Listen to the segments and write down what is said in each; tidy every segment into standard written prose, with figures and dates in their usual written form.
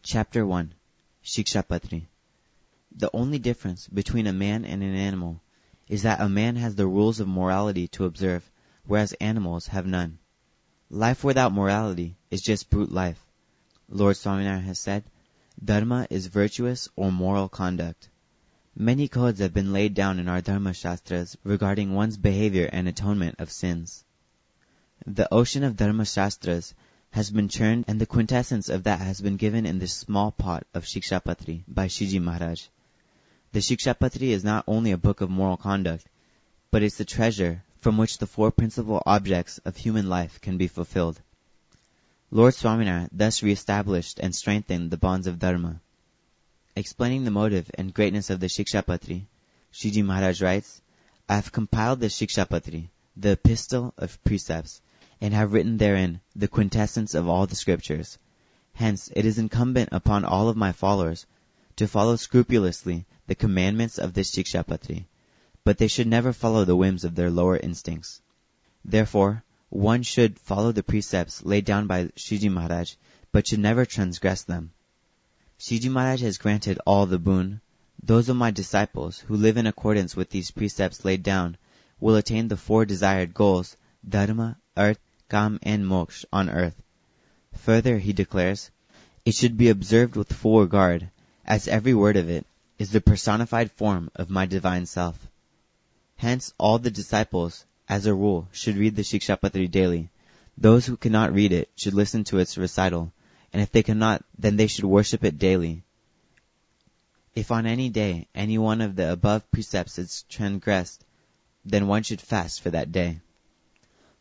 Chapter 1. Shikshapatri. The only difference between a man and an animal is that a man has the rules of morality to observe, whereas animals have none. Life without morality is just brute life. Lord Swaminarayan has said, Dharma is virtuous or moral conduct. Many codes have been laid down in our Dharma Shastras regarding one's behavior and atonement of sins. The ocean of Dharma Shastras has been churned, and the quintessence of that has been given in this small pot of Shikshapatri by Shiji Maharaj. The Shikshapatri is not only a book of moral conduct, but it's the treasure from which the four principal objects of human life can be fulfilled. Lord Swaminarayan thus re-established and strengthened the bonds of Dharma. Explaining the motive and greatness of the Shikshapatri, Shiji Maharaj writes, I have compiled the Shikshapatri, the epistle of precepts, and have written therein the quintessence of all the scriptures. Hence, it is incumbent upon all of my followers to follow scrupulously the commandments of this Shikshapatri, but they should never follow the whims of their lower instincts. Therefore, one should follow the precepts laid down by Shiji Maharaj, but should never transgress them. Shiji Maharaj has granted all the boon. Those of my disciples who live in accordance with these precepts laid down will attain the four desired goals, dharma, arth, kam, and moksha on earth. Further, he declares, it should be observed with full regard, as every word of it is the personified form of my divine self. Hence, all the disciples, as a rule, should read the Shikshapatri daily. Those who cannot read it should listen to its recital, and if they cannot, then they should worship it daily. If on any day any one of the above precepts is transgressed, then one should fast for that day.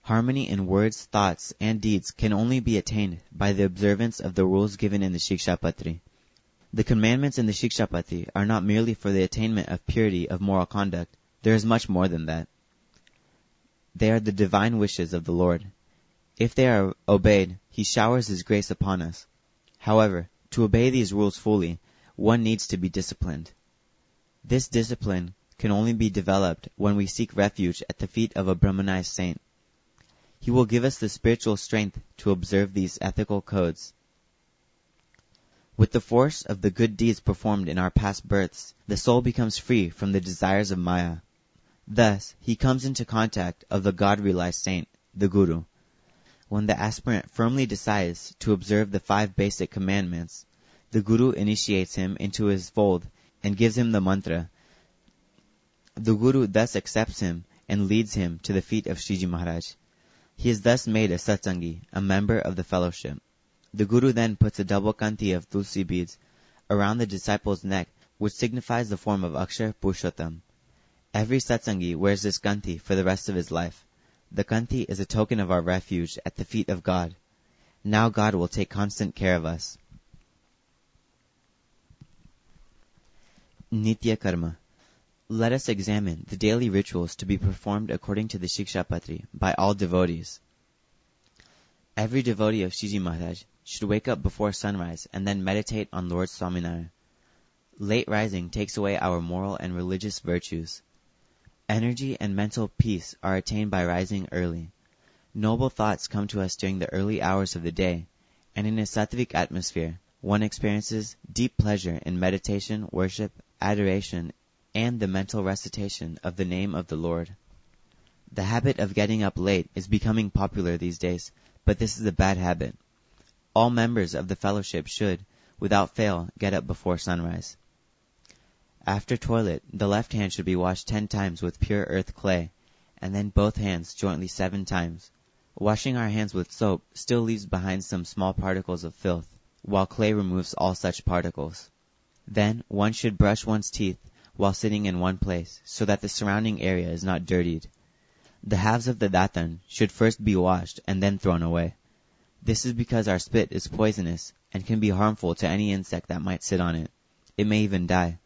Harmony in words, thoughts, and deeds can only be attained by the observance of the rules given in the Shikshapatri. The commandments in the Shikshapatri are not merely for the attainment of purity of moral conduct. There is much more than that. They are the divine wishes of the Lord. If they are obeyed, He showers His grace upon us. However, to obey these rules fully, one needs to be disciplined. This discipline can only be developed when we seek refuge at the feet of a Brahmanized saint. He will give us the spiritual strength to observe these ethical codes. With the force of the good deeds performed in our past births, the soul becomes free from the desires of Maya. Thus, he comes into contact of the God-realized saint, the Guru. When the aspirant firmly decides to observe the 5 basic commandments, the Guru initiates him into his fold and gives him the mantra. The Guru thus accepts him and leads him to the feet of Shiji Maharaj. He is thus made a satsangi, a member of the fellowship. The Guru then puts a double kanti of tulsi beads around the disciple's neck, which signifies the form of Akshar Purushottam. Every satsangi wears this kanti for the rest of his life. The kanti is a token of our refuge at the feet of God. Now God will take constant care of us. Nitya Karma. Let us examine the daily rituals to be performed according to the Shikshapatri by all devotees. Every devotee of Shiji Maharaj should wake up before sunrise and then meditate on Lord Swaminarayan. Late rising takes away our moral and religious virtues. Energy and mental peace are attained by rising early. Noble thoughts come to us during the early hours of the day, and in a sattvic atmosphere, one experiences deep pleasure in meditation, worship, adoration, and the mental recitation of the name of the Lord. The habit of getting up late is becoming popular these days, but this is a bad habit. All members of the fellowship should, without fail, get up before sunrise. After toilet, the left hand should be washed 10 times with pure earth clay, and then both hands jointly 7 times. Washing our hands with soap still leaves behind some small particles of filth, while clay removes all such particles. Then, one should brush one's teeth while sitting in one place, so that the surrounding area is not dirtied. The halves of the datan should first be washed and then thrown away. This is because our spit is poisonous and can be harmful to any insect that might sit on it. It may even die.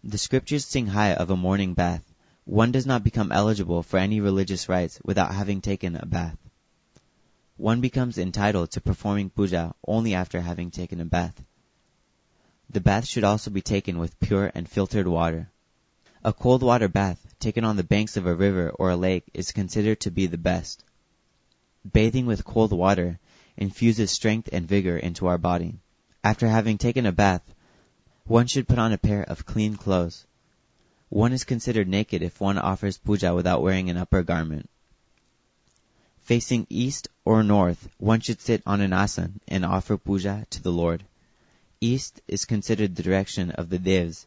The scriptures sing high of a morning bath. One does not become eligible for any religious rites without having taken a bath. One becomes entitled to performing puja only after having taken a bath. The bath should also be taken with pure and filtered water. A cold water bath taken on the banks of a river or a lake is considered to be the best. Bathing with cold water infuses strength and vigor into our body. After having taken a bath, one should put on a pair of clean clothes. One is considered naked if one offers puja without wearing an upper garment. Facing east or north, one should sit on an asana and offer puja to the Lord. East is considered the direction of the devas.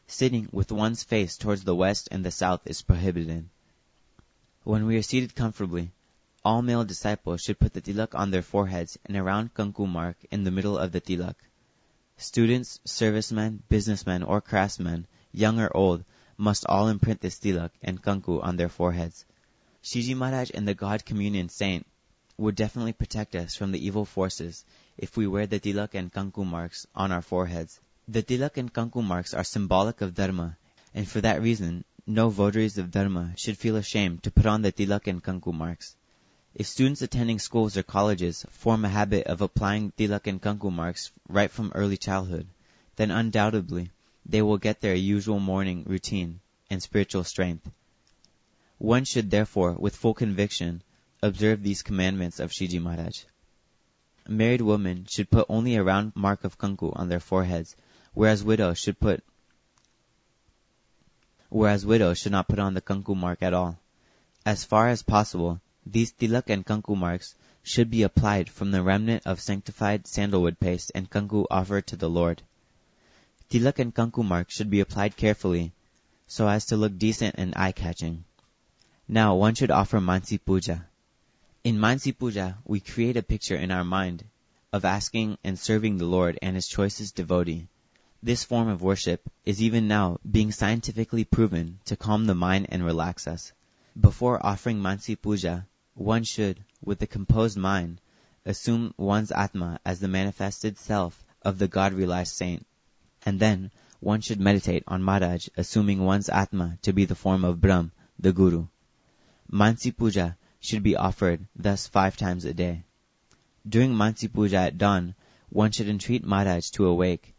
Sitting with one's face towards the west and the south is prohibited. When we are seated comfortably, all male disciples should put the tilak on their foreheads and a round kanku mark in the middle of the tilak. Students, servicemen, businessmen, or craftsmen, young or old, must all imprint this tilak and kanku on their foreheads. Shiji Maharaj and the God Communion Saint would definitely protect us from the evil forces if we wear the tilak and kanku marks on our foreheads. The tilak and kanku marks are symbolic of dharma, and for that reason, no votaries of dharma should feel ashamed to put on the tilak and kanku marks. If students attending schools or colleges form a habit of applying tilak and kanku marks right from early childhood, then undoubtedly they will get their usual morning routine and spiritual strength. One should therefore, with full conviction, observe these commandments of Shiji Maharaj. Married women should put only a round mark of kanku on their foreheads, whereas widows should not put on the kanku mark at all. As far as possible, these tilak and kanku marks should be applied from the remnant of sanctified sandalwood paste and kanku offered to the Lord. Tilak and kanku marks should be applied carefully, so as to look decent and eye-catching. Now one should offer Mansi Puja. In Mansi Puja, we create a picture in our mind of asking and serving the Lord and His choicest devotee. This form of worship is even now being scientifically proven to calm the mind and relax us. Before offering Mansi Puja, one should, with a composed mind, assume one's Atma as the manifested self of the God-realized saint. And then, one should meditate on Maharaj, assuming one's Atma to be the form of Brahm, the Guru. Mansi Puja should be offered thus 5 times a day. During Mansi Puja at dawn, one should entreat Maharaj to awake,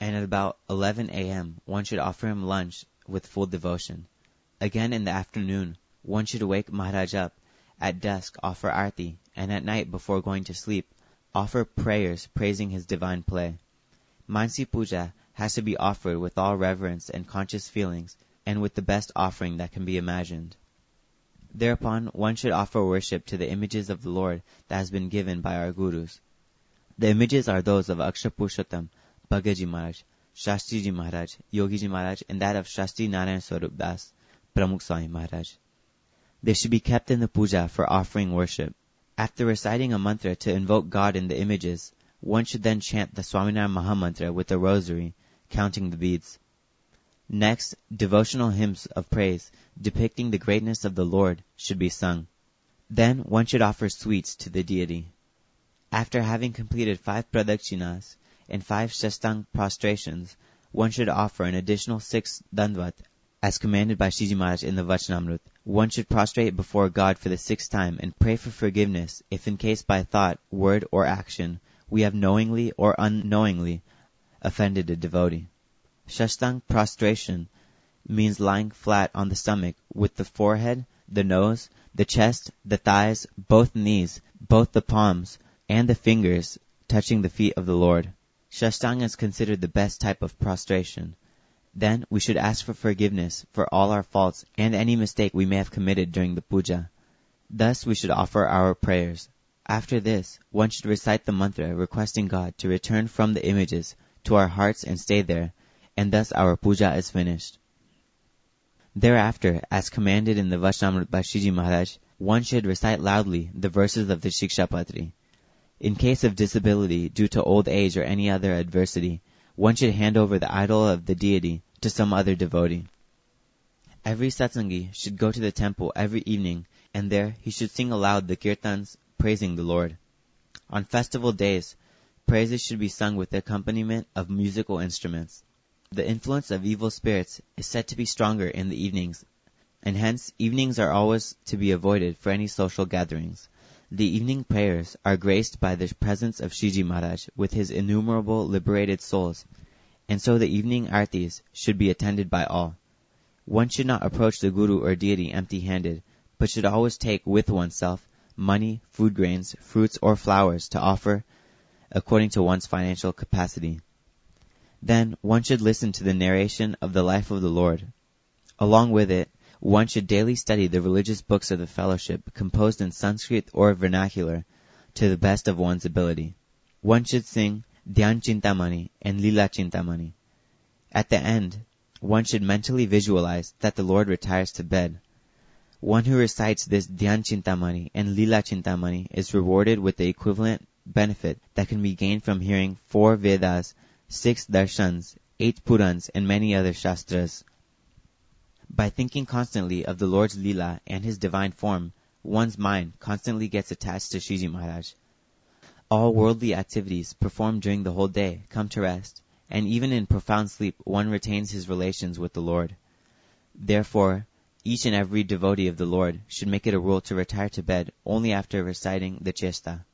and at about 11 a.m. one should offer him lunch with full devotion. Again in the afternoon, one should wake Maharaj up, at dusk offer arti, and at night before going to sleep, offer prayers praising his divine play. Mansi Puja has to be offered with all reverence and conscious feelings, and with the best offering that can be imagined. Thereupon, one should offer worship to the images of the Lord that has been given by our Gurus. The images are those of Akshapurushotam, Bhagaji Maharaj, Shastriji Maharaj, Yogiji Maharaj, and that of Shastri Narayan Swarup Das, Pramukh Swami Maharaj. They should be kept in the puja for offering worship. After reciting a mantra to invoke God in the images, one should then chant the Swaminarayan Mahamantra with the rosary, counting the beads. Next, devotional hymns of praise depicting the greatness of the Lord should be sung. Then one should offer sweets to the deity. After having completed 5 pradakshinas and 5 shastang prostrations, one should offer an additional 6 dandvat, as commanded by Shiji Maharaj in the Vachanamrut. One should prostrate before God for the 6th time and pray for forgiveness if in case by thought, word, or action we have knowingly or unknowingly offended a devotee. Shastang prostration means lying flat on the stomach with the forehead, the nose, the chest, the thighs, both knees, both the palms, and the fingers touching the feet of the Lord. Shastang is considered the best type of prostration. Then we should ask for forgiveness for all our faults and any mistake we may have committed during the puja. Thus we should offer our prayers. After this, one should recite the mantra requesting God to return from the images to our hearts and stay there, and thus our puja is finished. Thereafter, as commanded in the Vachanamrut by Shiji Maharaj, one should recite loudly the verses of the Shikshapatri. In case of disability due to old age or any other adversity, one should hand over the idol of the deity to some other devotee. Every satsangi should go to the temple every evening, and there he should sing aloud the kirtans praising the Lord. On festival days, praises should be sung with the accompaniment of musical instruments. The influence of evil spirits is said to be stronger in the evenings, and hence evenings are always to be avoided for any social gatherings. The evening prayers are graced by the presence of Shiji Maharaj with his innumerable liberated souls, and so the evening artis should be attended by all. One should not approach the Guru or deity empty-handed, but should always take with oneself money, food grains, fruits, or flowers to offer according to one's financial capacity. Then one should listen to the narration of the life of the Lord. Along with it, one should daily study the religious books of the fellowship composed in Sanskrit or vernacular to the best of one's ability. One should sing Dhyan Chintamani and Lila Chintamani. At the end, one should mentally visualize that the Lord retires to bed. One who recites this Dhyan Chintamani and Lila Chintamani is rewarded with the equivalent benefit that can be gained from hearing 4 Vedas, 6 Darshans, 8 Purans, and many other Shastras. By thinking constantly of the Lord's Lila and His divine form, one's mind constantly gets attached to Shiji Maharaj. All worldly activities performed during the whole day come to rest, and even in profound sleep one retains his relations with the Lord. Therefore, each and every devotee of the Lord should make it a rule to retire to bed only after reciting the Chesta.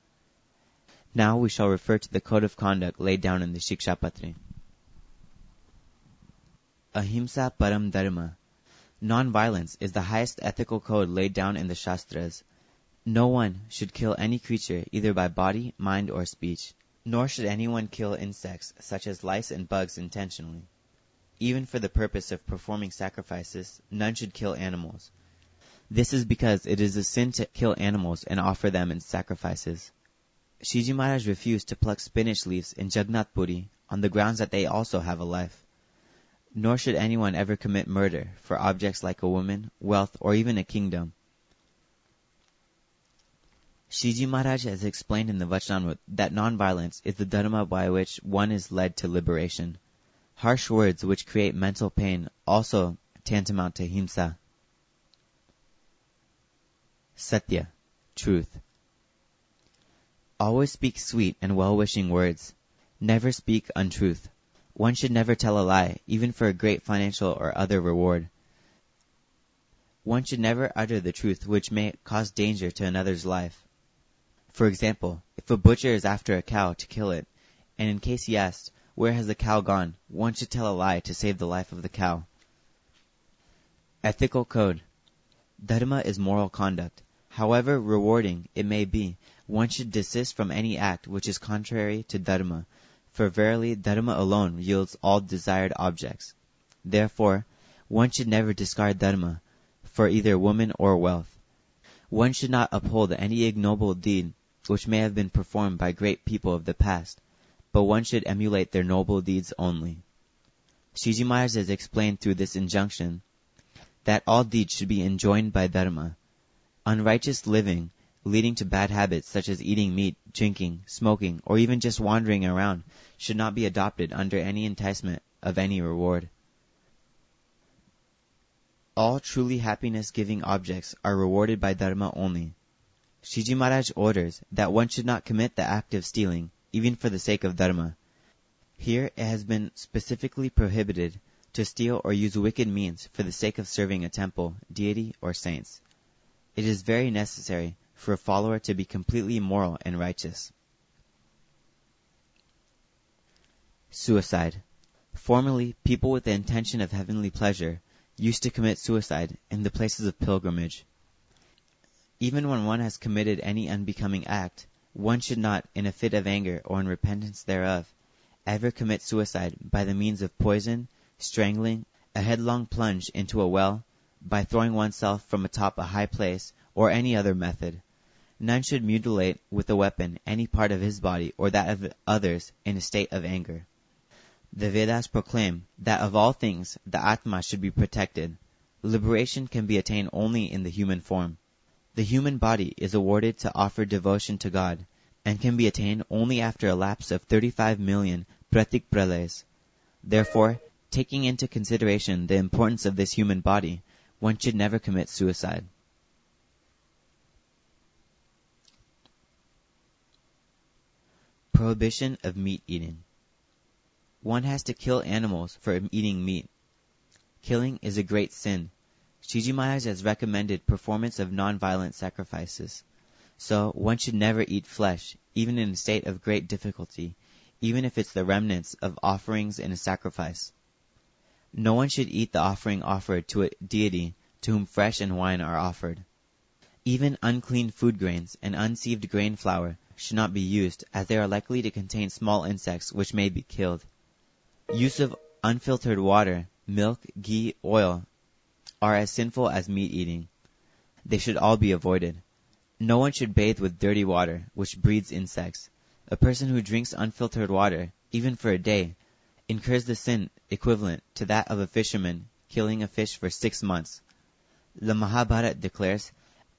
Now we shall refer to the code of conduct laid down in the Shikshapatri. Ahimsa Param Dharma. Non-violence is the highest ethical code laid down in the Shastras. No one should kill any creature either by body, mind, or speech. Nor should anyone kill insects such as lice and bugs intentionally. Even for the purpose of performing sacrifices, none should kill animals. This is because it is a sin to kill animals and offer them in sacrifices. Shiji Maharaj refused to pluck spinach leaves in Jagannath Puri on the grounds that they also have a life. Nor should anyone ever commit murder for objects like a woman, wealth, or even a kingdom. Shiji Maharaj has explained in the Vachanamrut that non-violence is the dharma by which one is led to liberation. Harsh words which create mental pain also tantamount to himsa. Satya, truth. Always speak sweet and well-wishing words. Never speak untruth. One should never tell a lie, even for a great financial or other reward. One should never utter the truth which may cause danger to another's life. For example, if a butcher is after a cow to kill it, and in case he asks, "Where has the cow gone?" one should tell a lie to save the life of the cow. Ethical code. Dharma is moral conduct. However rewarding it may be, one should desist from any act which is contrary to dharma, for verily dharma alone yields all desired objects. Therefore, one should never discard dharma for either woman or wealth. One should not uphold any ignoble deed which may have been performed by great people of the past, but one should emulate their noble deeds only. Shiji Maharaj has explained through this injunction that all deeds should be enjoined by dharma. Unrighteous living, leading to bad habits such as eating meat, drinking, smoking, or even just wandering around, should not be adopted under any enticement of any reward. All truly happiness-giving objects are rewarded by dharma only. Shiji Maharaj orders that one should not commit the act of stealing, even for the sake of dharma. Here it has been specifically prohibited to steal or use wicked means for the sake of serving a temple, deity, or saints. It is very necessary for a follower to be completely moral and righteous. Suicide. Formerly, people with the intention of heavenly pleasure used to commit suicide in the places of pilgrimage. Even when one has committed any unbecoming act, one should not, in a fit of anger or in repentance thereof, ever commit suicide by the means of poison, strangling, a headlong plunge into a well, by throwing oneself from atop a high place, or any other method. None should mutilate with a weapon any part of his body or that of others in a state of anger. The Vedas proclaim that of all things the Atma should be protected. Liberation can be attained only in the human form. The human body is awarded to offer devotion to God, and can be attained only after a lapse of 35 million pratik pralayas. Therefore, taking into consideration the importance of this human body, one should never commit suicide. Prohibition of meat eating. One has to kill animals for eating meat. Killing is a great sin. Shiji Maharaj has recommended performance of non-violent sacrifices. So, one should never eat flesh, even in a state of great difficulty, even if it's the remnants of offerings in a sacrifice. No one should eat the offering offered to a deity to whom fresh and wine are offered. Even unclean food grains and unsieved grain flour should not be used, as they are likely to contain small insects which may be killed. Use of unfiltered water, milk, ghee, oil are as sinful as meat eating. They should all be avoided. No one should bathe with dirty water, which breeds insects. A person who drinks unfiltered water, even for a day, incurs the sin equivalent to that of a fisherman killing a fish for 6 months. The Mahabharata declares,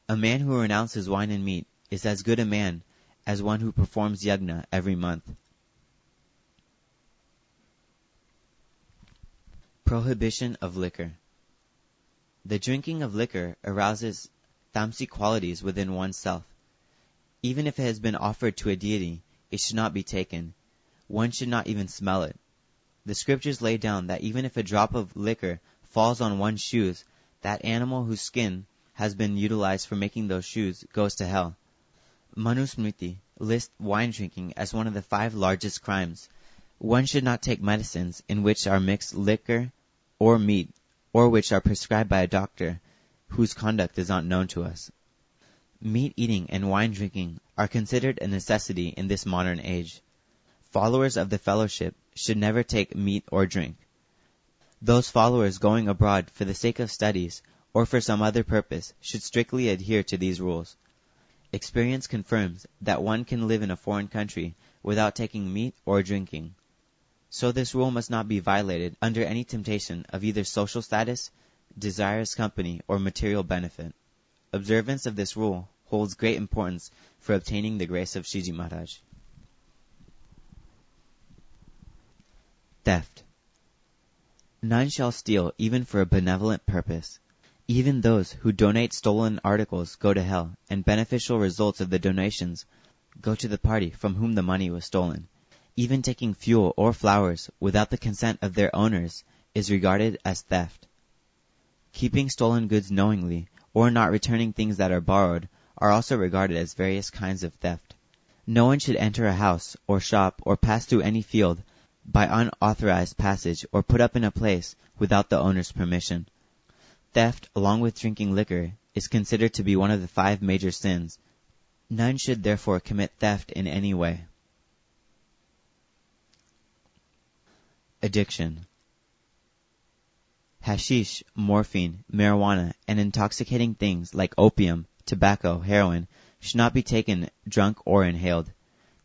a man who renounces wine and meat is as good a man as one who performs yajna every month. Prohibition of liquor. The drinking of liquor arouses tamasic qualities within oneself. Even if it has been offered to a deity, it should not be taken. One should not even smell it. The scriptures lay down that even if a drop of liquor falls on one's shoes, that animal whose skin has been utilized for making those shoes goes to hell. Manusmriti lists wine drinking as one of the 5 largest crimes. One should not take medicines in which are mixed liquor or meat, or which are prescribed by a doctor whose conduct is not known to us. Meat eating and wine drinking are considered a necessity in this modern age. Followers of the fellowship should never take meat or drink. Those followers going abroad for the sake of studies or for some other purpose should strictly adhere to these rules. Experience confirms that one can live in a foreign country without taking meat or drinking. So this rule must not be violated under any temptation of either social status, desirous company, or material benefit. Observance of this rule holds great importance for obtaining the grace of Shiji Maharaj. Theft. None shall steal even for a benevolent purpose. Even those who donate stolen articles go to hell, and beneficial results of the donations go to the party from whom the money was stolen. Even taking fuel or flowers without the consent of their owners is regarded as theft. Keeping stolen goods knowingly, or not returning things that are borrowed, are also regarded as various kinds of theft. No one should enter a house or shop or pass through any field by unauthorized passage or put up in a place without the owner's permission. Theft, along with drinking liquor, is considered to be one of the 5 major sins. None should therefore commit theft in any way. Addiction. Hashish, morphine, marijuana, and intoxicating things like opium, tobacco, heroin should not be taken drunk or inhaled.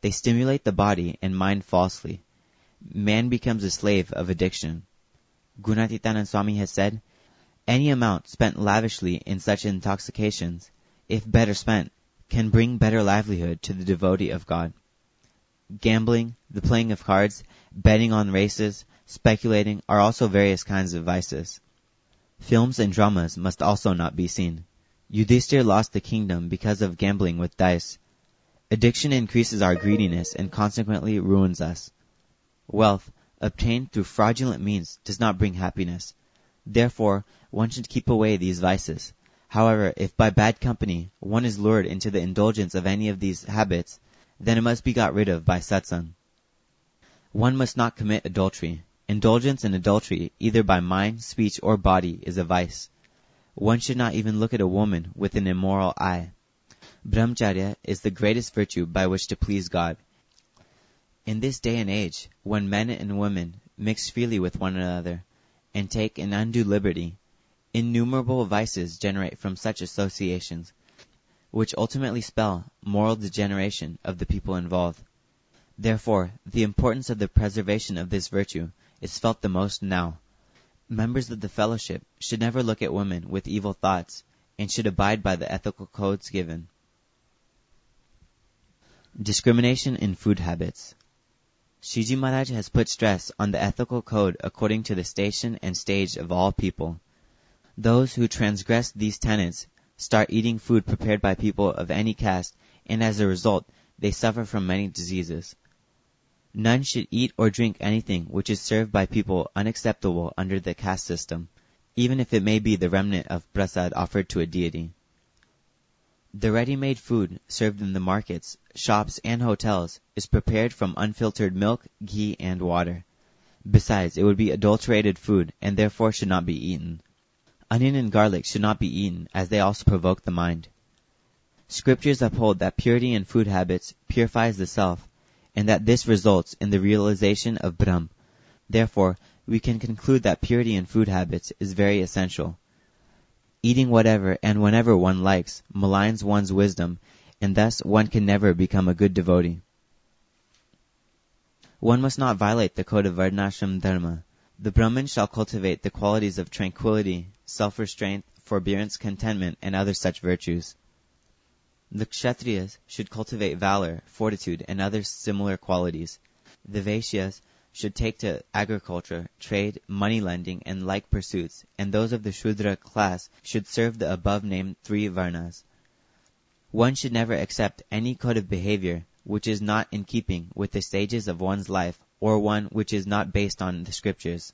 They stimulate the body and mind falsely. Man becomes a slave of addiction. Gunatitanand Swami has said, any amount spent lavishly in such intoxications, if better spent, can bring better livelihood to the devotee of God. Gambling, the playing of cards, betting on races, speculating are also various kinds of vices. Films and dramas must also not be seen. Yudhishthir lost the kingdom because of gambling with dice. Addiction increases our greediness and consequently ruins us. Wealth, obtained through fraudulent means, does not bring happiness. Therefore, one should keep away these vices. However, if by bad company one is lured into the indulgence of any of these habits, then it must be got rid of by satsang. One must not commit adultery. Indulgence in adultery, either by mind, speech, or body, is a vice. One should not even look at a woman with an immoral eye. Brahmacharya is the greatest virtue by which to please God. In this day and age, when men and women mix freely with one another and take an undue liberty, innumerable vices generate from such associations, which ultimately spell moral degeneration of the people involved. Therefore, the importance of the preservation of this virtue is felt the most now. Members of the fellowship should never look at women with evil thoughts and should abide by the ethical codes given. Discrimination in food habits. Shiji Maharaj has put stress on the ethical code according to the station and stage of all people. Those who transgress these tenets start eating food prepared by people of any caste, and as a result, they suffer from many diseases. None should eat or drink anything which is served by people unacceptable under the caste system, even if it may be the remnant of prasad offered to a deity. The ready-made food served in the markets, shops, and hotels is prepared from unfiltered milk, ghee, and water. Besides, it would be adulterated food and therefore should not be eaten. Onion and garlic should not be eaten, as they also provoke the mind. Scriptures uphold that purity in food habits purifies the self, and that this results in the realization of Brahm. Therefore, we can conclude that purity in food habits is very essential. Eating whatever and whenever one likes maligns one's wisdom, and thus one can never become a good devotee. One must not violate the code of Varnashram Dharma. The Brahmin shall cultivate the qualities of tranquility, self-restraint, forbearance, contentment, and other such virtues. The Kshatriyas should cultivate valor, fortitude, and other similar qualities. The Vaishyas should take to agriculture, trade, money lending, and like pursuits, and those of the Shudra class should serve the above-named 3 Varnas. One should never accept any code of behavior which is not in keeping with the stages of one's life, or one which is not based on the scriptures.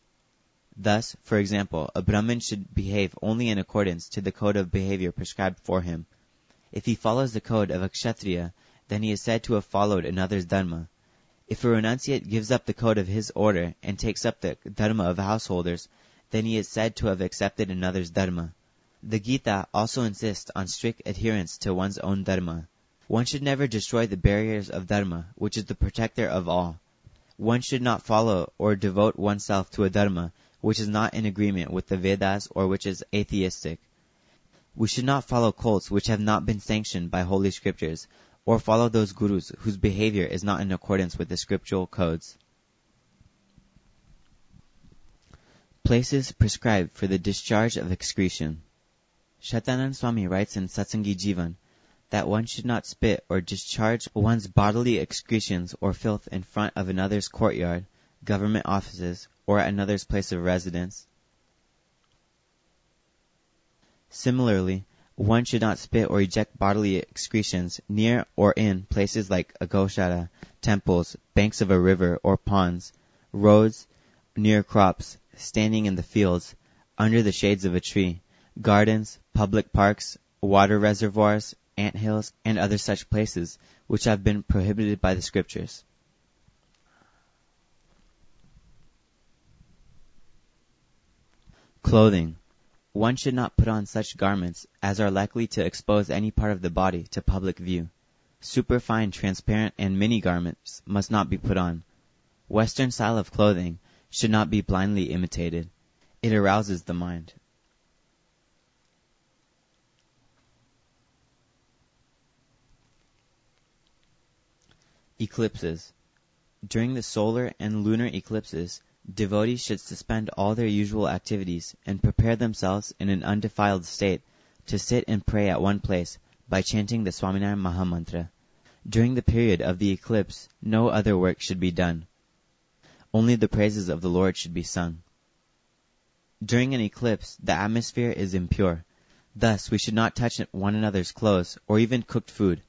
Thus, for example, a Brahmin should behave only in accordance to the code of behavior prescribed for him. If he follows the code of a Kshatriya, then he is said to have followed another's dharma. If a renunciate gives up the code of his order and takes up the dharma of householders, then he is said to have accepted another's dharma. The Gita also insists on strict adherence to one's own dharma. One should never destroy the barriers of dharma, which is the protector of all. One should not follow or devote oneself to a dharma which is not in agreement with the Vedas or which is atheistic. We should not follow cults which have not been sanctioned by holy scriptures, or follow those gurus whose behavior is not in accordance with the scriptural codes. Places prescribed for the discharge of excretion. Shatanand Swami writes in Satsangi Jivan that one should not spit or discharge one's bodily excretions or filth in front of another's courtyard, government offices, or at another's place of residence. Similarly, one should not spit or eject bodily excretions near or in places like a gaushara, temples, banks of a river or ponds, roads, near crops, standing in the fields, under the shades of a tree, gardens, public parks, water reservoirs, anthills, and other such places which have been prohibited by the scriptures. Clothing. One should not put on such garments as are likely to expose any part of the body to public view. Superfine, transparent, and mini garments must not be put on. Western style of clothing should not be blindly imitated. It arouses the mind. Eclipses. During the solar and lunar eclipses, devotees should suspend all their usual activities and prepare themselves in an undefiled state to sit and pray at one place by chanting the Swaminarayan Mahamantra. During the period of the eclipse, no other work should be done. Only the praises of the Lord should be sung. During an eclipse, the atmosphere is impure. Thus, we should not touch one another's clothes or even cooked food.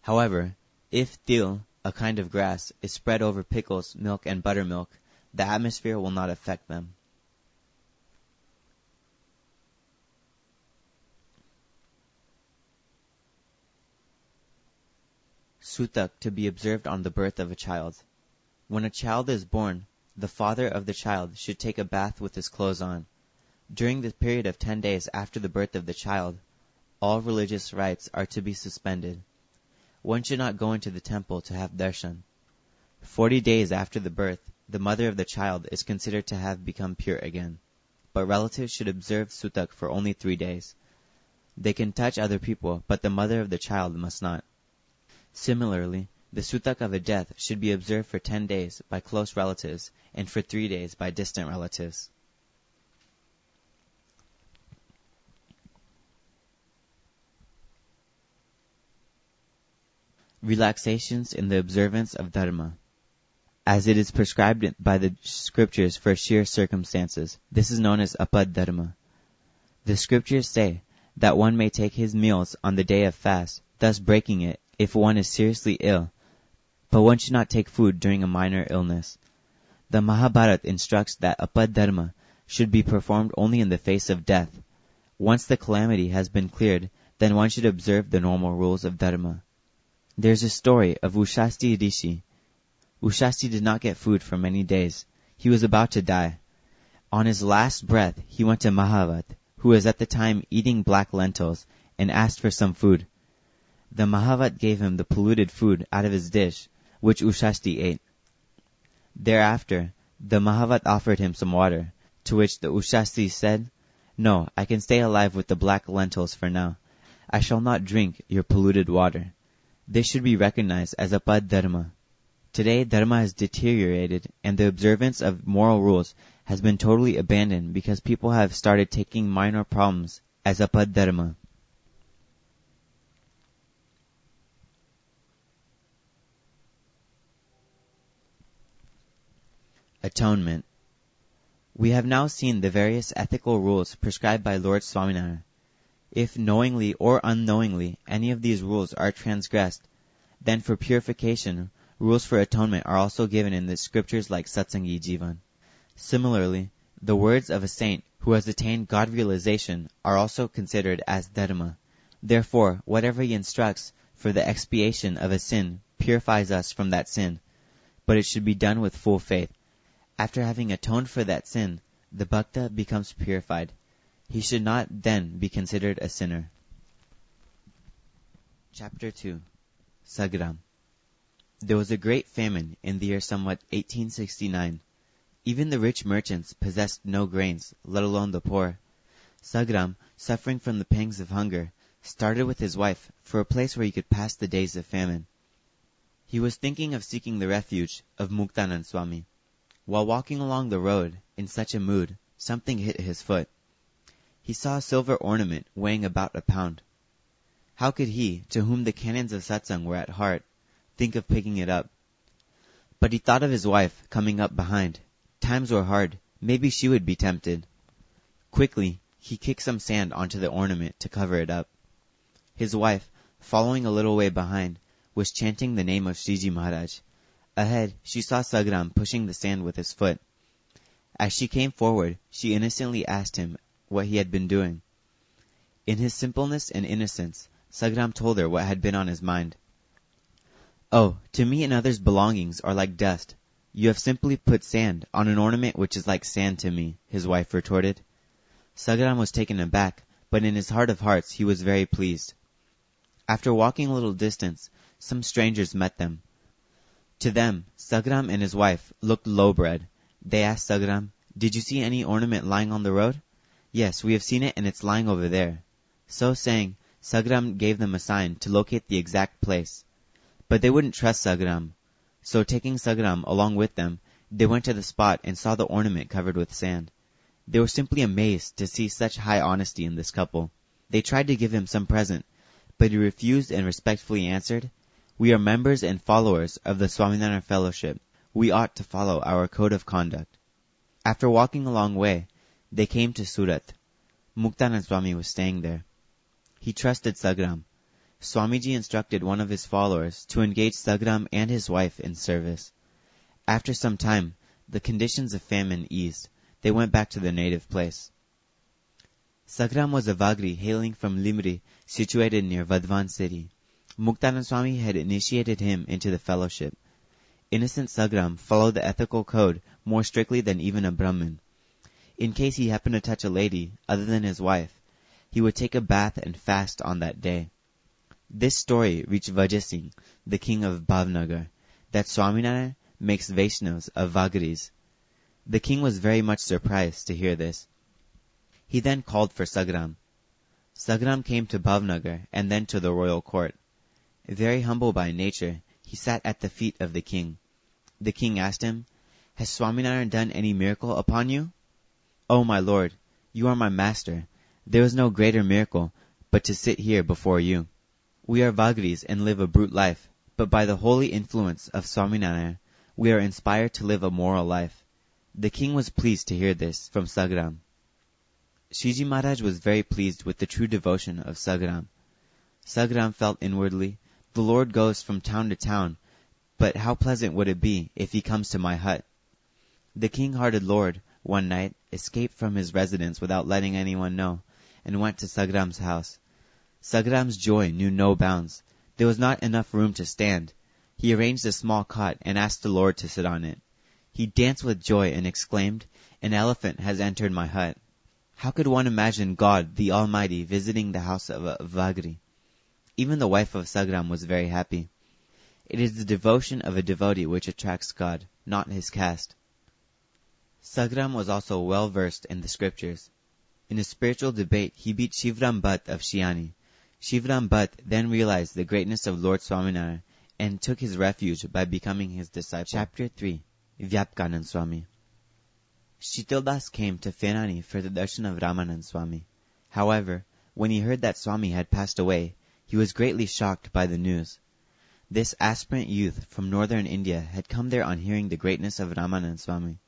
However, if til, a kind of grass, is spread over pickles, milk, and buttermilk, the atmosphere will not affect them. Sutak to be observed on the birth of a child. When a child is born, the father of the child should take a bath with his clothes on. During the period of 10 days after the birth of the child, all religious rites are to be suspended. One should not go into the temple to have darshan. 40 days after the birth, the mother of the child is considered to have become pure again. But relatives should observe sutak for only 3 days. They can touch other people, but the mother of the child must not. Similarly, the sutak of a death should be observed for 10 days by close relatives and for 3 days by distant relatives. Relaxations in the observance of dharma. As it is prescribed by the scriptures for sheer circumstances, this is known as apad dharma. The scriptures say that one may take his meals on the day of fast, thus breaking it if one is seriously ill, but one should not take food during a minor illness. The Mahabharata instructs that apad dharma should be performed only in the face of death. Once the calamity has been cleared, then one should observe the normal rules of dharma. There's a story of Ushasti Rishi. Ushasti did not get food for many days. He was about to die. On his last breath, he went to Mahavat, who was at the time eating black lentils, and asked for some food. the Mahavat gave him the polluted food out of his dish, which Ushasti ate. Thereafter, the Mahavat offered him some water, to which the Ushasti said, "No, I can stay alive with the black lentils for now. I shall not drink your polluted water." This should be recognized as a pad dharma. Today, dharma has deteriorated, and the observance of moral rules has been totally abandoned because people have started taking minor problems as a pad dharma. Atonement. We have now seen the various ethical rules prescribed by Lord Swaminarayan. If knowingly or unknowingly any of these rules are transgressed, then for purification, rules for atonement are also given in the scriptures like Satsangi Jivan. Similarly, the words of a saint who has attained God realization are also considered as dharma. Therefore, whatever he instructs for the expiation of a sin purifies us from that sin, but it should be done with full faith. After having atoned for that sin, the bhakta becomes purified. He should not then be considered a sinner. Chapter 2. Sagram. There was a great famine in the year somewhat 1869. Even the rich merchants possessed no grains, let alone the poor. Sagram, suffering from the pangs of hunger, started with his wife for a place where he could pass the days of famine. He was thinking of seeking the refuge of Muktanand Swami. While walking along the road in such a mood, something hit his foot. He saw a silver ornament weighing about a pound. How could he, to whom the canons of satsang were at heart, think of picking it up? But he thought of his wife coming up behind. Times were hard. Maybe she would be tempted. Quickly, he kicked some sand onto the ornament to cover it up. His wife, following a little way behind, was chanting the name of Sriji Maharaj. Ahead, she saw Sagram pushing the sand with his foot. As she came forward, she innocently asked him what he had been doing. In his simpleness and innocence, Sagram told her what had been on his mind. "Oh, to me and others' belongings are like dust. You have simply put sand on an ornament which is like sand to me," his wife retorted. Sagram was taken aback, but in his heart of hearts he was very pleased. After walking a little distance, some strangers met them. To them, Sagram and his wife looked low-bred. They asked Sagram, "Did you see any ornament lying on the road?" "Yes, we have seen it and it's lying over there." So saying, Sagram gave them a sign to locate the exact place. But they wouldn't trust Sagram. So taking Sagram along with them, they went to the spot and saw the ornament covered with sand. They were simply amazed to see such high honesty in this couple. They tried to give him some present, but he refused and respectfully answered, "We are members and followers of the Swaminarayan Fellowship. We ought to follow our code of conduct." After walking a long way, they came to Surat. Muktanand Swami was staying there. He trusted Sagram. Swamiji instructed one of his followers to engage Sagram and his wife in service. After some time, the conditions of famine eased. They went back to their native place. Sagram was a Vagri hailing from Limri, situated near Vadvan city. Muktanand Swami had initiated him into the fellowship. Innocent Sagram followed the ethical code more strictly than even a Brahmin. In case he happened to touch a lady other than his wife, he would take a bath and fast on that day. This story reached Vajay Singh, the king of Bhavnagar, that Swaminarayan makes Vaishnavas of Vagris. The king was very much surprised to hear this. He then called for Sagram. Sagram came to Bhavnagar and then to the royal court. Very humble by nature, he sat at the feet of the king. The king asked him, "Has Swaminarayan done any miracle upon you?" "Oh, my lord, you are my master. There is no greater miracle but to sit here before you. We are Vagris and live a brute life, but by the holy influence of Swaminarayan, we are inspired to live a moral life." The king was pleased to hear this from Sagram. Shiji Maharaj was very pleased with the true devotion of Sagram. Sagram felt inwardly, "The Lord goes from town to town, but how pleasant would it be if he comes to my hut?" The king-hearted lord, one night, escaped from his residence without letting anyone know, and went to Sagram's house. Sagram's joy knew no bounds. There was not enough room to stand. He arranged a small cot and asked the Lord to sit on it. He danced with joy and exclaimed, "An elephant has entered my hut." How could one imagine God, the Almighty, visiting the house of a Vagri? Even the wife of Sagram was very happy. It is the devotion of a devotee which attracts God, not his caste. Sagram was also well versed in the scriptures. In a spiritual debate, he beat Shivram Bhatt of Shiani. Shivram Bhatt then realized the greatness of Lord Swaminarayan and took his refuge by becoming his disciple. Chapter 3. Vyapkanand Swami. Shitaldas came to Fenani for the darshan of Ramanand Swami. However, when he heard that Swami had passed away, he was greatly shocked by the news. This aspirant youth from northern India had come there on hearing the greatness of Ramanand Swami.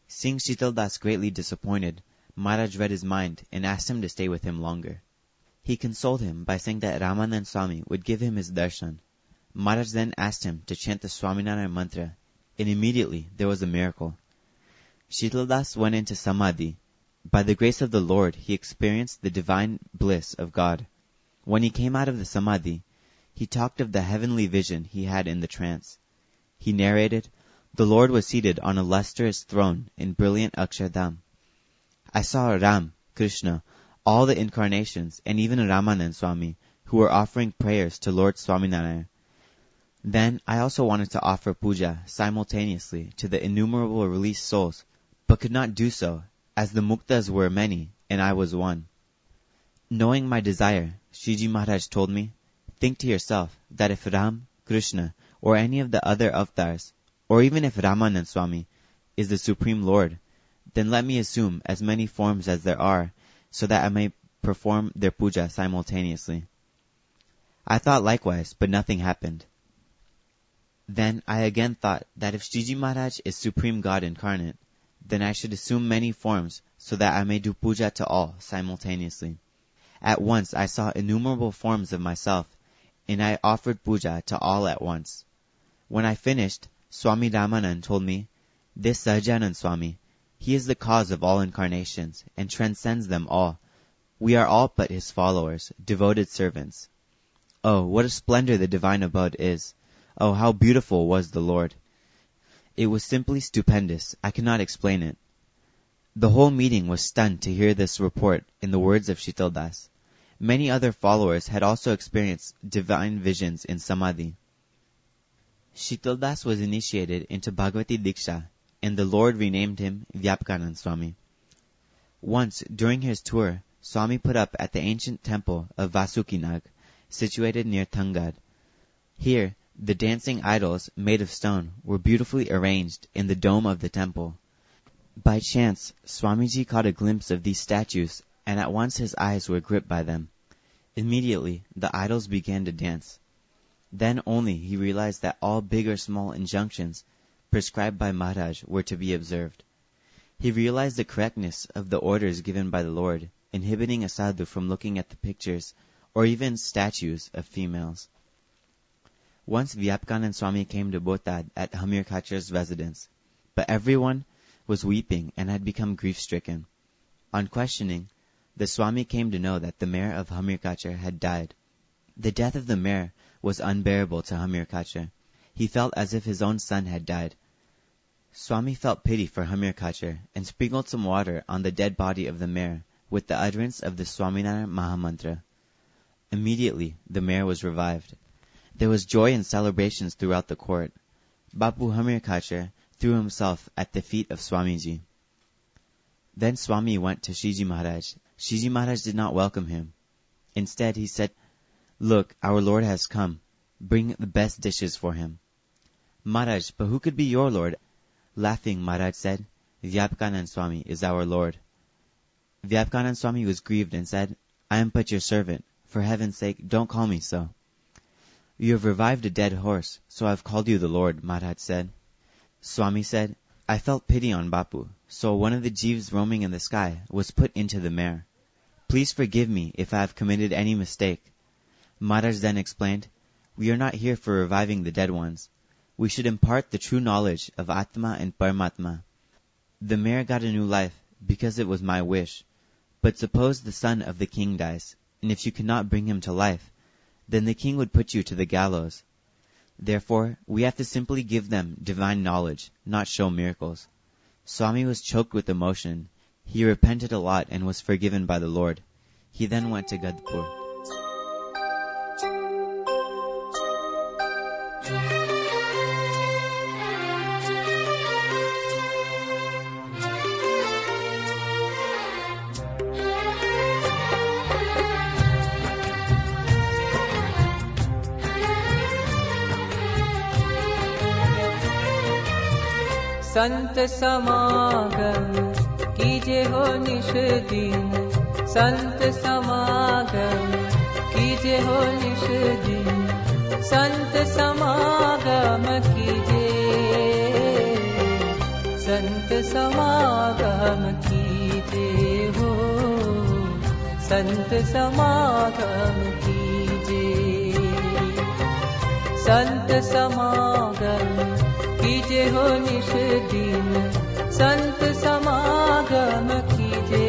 Seeing Shitaldas greatly disappointed, Maharaj read his mind and asked him to stay with him longer. He consoled him by saying that Ramanand Swami would give him his darshan. Maharaj then asked him to chant the Swaminarayan mantra, and immediately there was a miracle. Shitaldas went into samadhi. By the grace of the Lord, he experienced the divine bliss of God. When he came out of the samadhi, he talked of the heavenly vision he had in the trance. He narrated, "The Lord was seated on a lustrous throne in brilliant Akshardham. I saw Ram, Krishna, all the incarnations, and even Ramanand Swami, who were offering prayers to Lord Swaminarayan. Then I also wanted to offer puja simultaneously to the innumerable released souls, but could not do so, as the muktas were many, and I was one. Knowing my desire, Shiji Maharaj told me, think to yourself that if Ram, Krishna, or any of the other avatars, or even if Ramanand Swami is the Supreme Lord, then let me assume as many forms as there are, so that I may perform their puja simultaneously." I thought likewise, but nothing happened. Then I again thought that if Shiji Maharaj is Supreme God incarnate, then I should assume many forms so that I may do puja to all simultaneously. At once I saw innumerable forms of myself, and I offered puja to all at once. When I finished, Swami Ramanand told me, "This Sahajanand Swami, he is the cause of all incarnations and transcends them all. We are all but his followers, devoted servants." Oh, what a splendor the divine abode is! Oh, how beautiful was the Lord! It was simply stupendous. I cannot explain it. The whole meeting was stunned to hear this report in the words of Shitaldas. Many other followers had also experienced divine visions in Samadhi. Shitaldas was initiated into Bhagavati Diksha, and the Lord renamed him Vyapkanand Swami. Once, during his tour, Swami put up at the ancient temple of Vasukinag, situated near Tangad. Here, the dancing idols, made of stone, were beautifully arranged in the dome of the temple. By chance, Swamiji caught a glimpse of these statues, and at once his eyes were gripped by them. Immediately, the idols began to dance. Then only he realized that all big or small injunctions prescribed by Maharaj were to be observed. He realized the correctness of the orders given by the Lord, inhibiting a sadhu from looking at the pictures or even statues of females. Once Vyapkanand Swami came to Botad at Hamir Kachar's residence, but everyone was weeping and had become grief-stricken. On questioning, the Swami came to know that the mayor of Hamir Kachar had died. The death of the mayor was unbearable to Hamir Kachar. He felt as if his own son had died. Swami felt pity for Hamir Kachar and sprinkled some water on the dead body of the mayor with the utterance of the Swaminarayan Mahamantra. Immediately, the mayor was revived. There was joy and celebrations throughout the court. Bapu Hamir Kachar threw himself at the feet of Swamiji. Then Swami went to Shiji Maharaj. Shiji Maharaj did not welcome him. Instead, he said, "Look, our Lord has come. Bring the best dishes for him." "Maharaj, but who could be your Lord?" Laughing, Maharaj said, "Vyapkanand Swami is our Lord." Vyapkanand Swami was grieved and said, "I am but your servant. For heaven's sake, don't call me so." "You have revived a dead horse, so I have called you the Lord," Maharaj said. Swami said, "I felt pity on Bapu, so one of the jeeves roaming in the sky was put into the mare. Please forgive me if I have committed any mistake." Maharaj then explained, "We are not here for reviving the dead ones. We should impart the true knowledge of Atma and Paramatma. The mare got a new life because it was my wish. But suppose the son of the king dies, and if you cannot bring him to life, then the king would put you to the gallows. Therefore, we have to simply give them divine knowledge, not show miracles." Swami was choked with emotion. He repented a lot and was forgiven by the Lord. He then went to Gadpur. संत समागम कीजे हो निश दिन, संत समागम कीजे हो निश दिन, संत समागम कीजे, संत समागम कीजे हो, संत समागम कीजे, संत समागम कीजे हो निश दिन, संत समागम कीजे,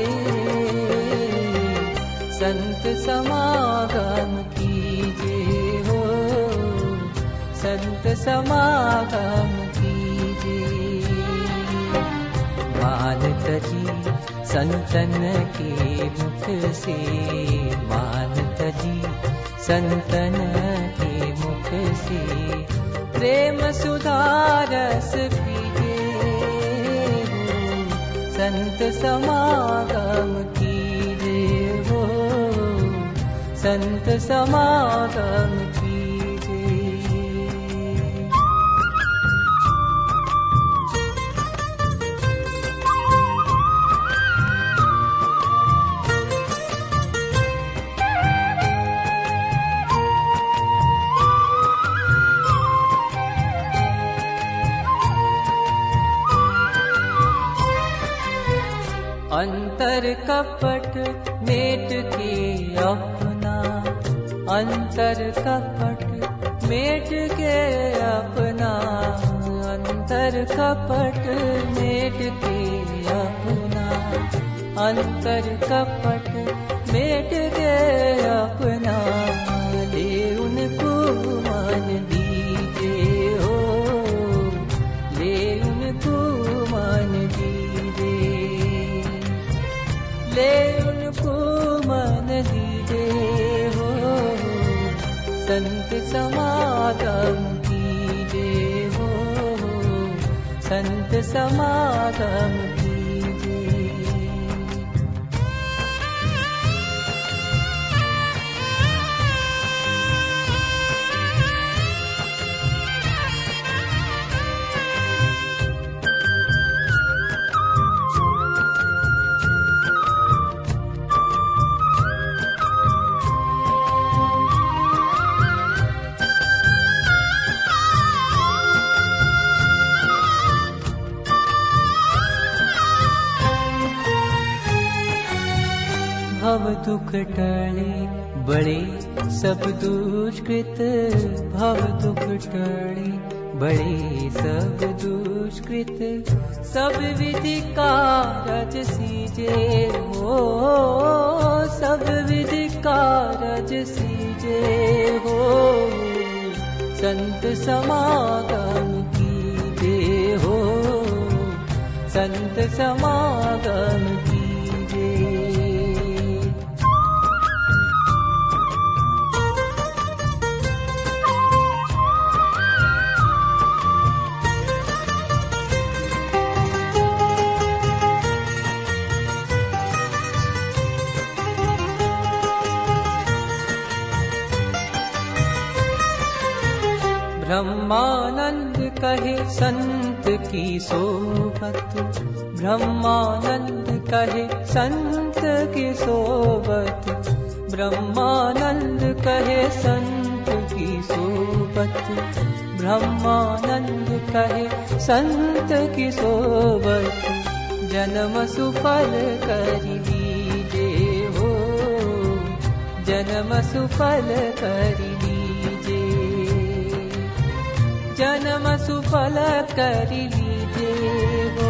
संत समागम कीजे हो, संत समागम कीजे। मान तजी संतन के मुख से, मान तजी संतन के मुख से, प्रेम सुधारस पीजे हो, संत समागम कीजे हो, संत समागम कीजे। अंतर कपट मेट के अपना, अंतर कपट मेट के अपना, अंतर कपट मेट के अपना, अंतर कपट मेट के अपना, ले उनको मान दीजिए हो, ले उनको मान दीजिए, ले उनको मन दीजे हो, संत समागम कीजे हो, संत समागम कीजे। भव दुख टले बड़े सब दुष्कृत, भव दुख टले बड़े सब दुष्कृत, सब विधि कारज सीजे हो, सब विधि कारज सीजे हो, संत समागम कीजे हो, संत समागम कीजे। ब्रह्मानंद कहे संत की सोबत, ब्रह्मानंद कहे संत की सोबत, ब्रह्मानंद कहे संत की सोबत, ब्रह्मानंद कहे संत की सोबत, जन्म सुफल कर लीजे हो, जन्म सुफल कर लीजे, जन्म सुफल कर लीजे हो,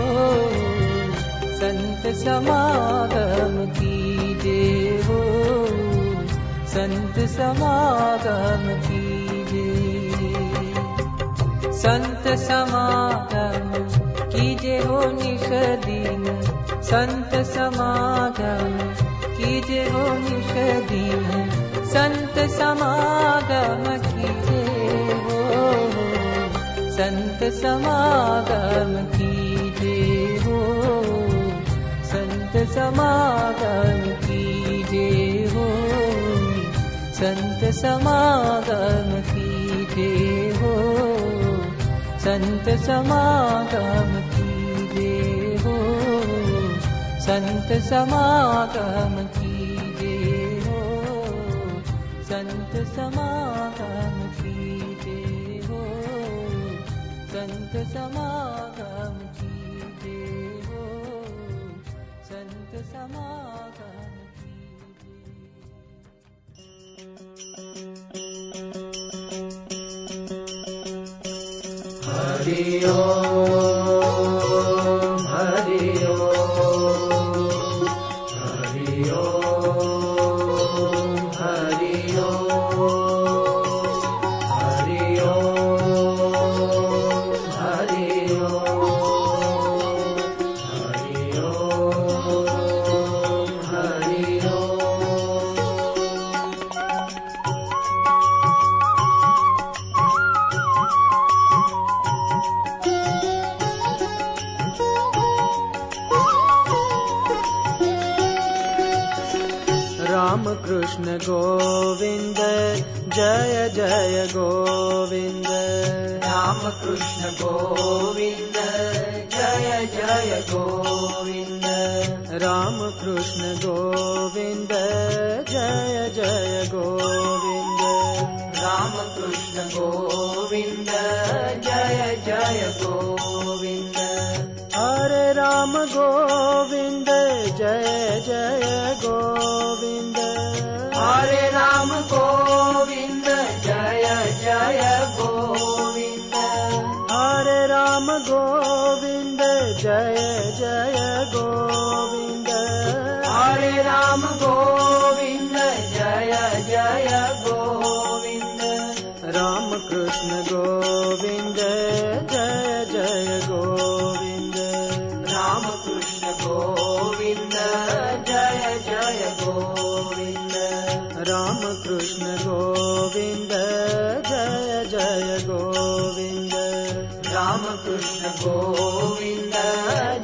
संत समागम कीजे हो, संत समागम कीजे, संत समागम कीजे हो निश दिन, संत समागम कीजे हो निश दिन, संत समागम कीजे हो, संत समागम कीजे हो, संत समागम कीजे हो, संत समागम कीजे हो, संत समागम कीजे। कीजे हो, संत समागम कीजे हो, संत समागम कीजे हो, संत समागम कीजे हो, संत समागम कीजे। हरि ओम, हरि ओम, हरि ओम, हरि ओम, हरि ओम, हरि ओम, हरि ओम, हरि ओम। राम कृष्ण गोविंद जय जय गोविंद, राम कृष्ण गोविंद जय जय गोविंद, राम कृष्ण गोविंद जय जय गोविंद, राम कृष्ण गोविंद जय जय गोविंद, हरे राम गोविंद जय जय गोविंद, हरे राम गोविंद जय जय गोविंद, हरे राम गोविंद जय जय गोविंद, हरे राम गोविंद जय जय गोविंद, राम कृष्ण गोविंद जय जय गोविंद, राम कृष्ण गोविंद जय जय गोविंद, राम कृष्ण गोविंद जय जय गोविंद, राम कृष्ण गोविंद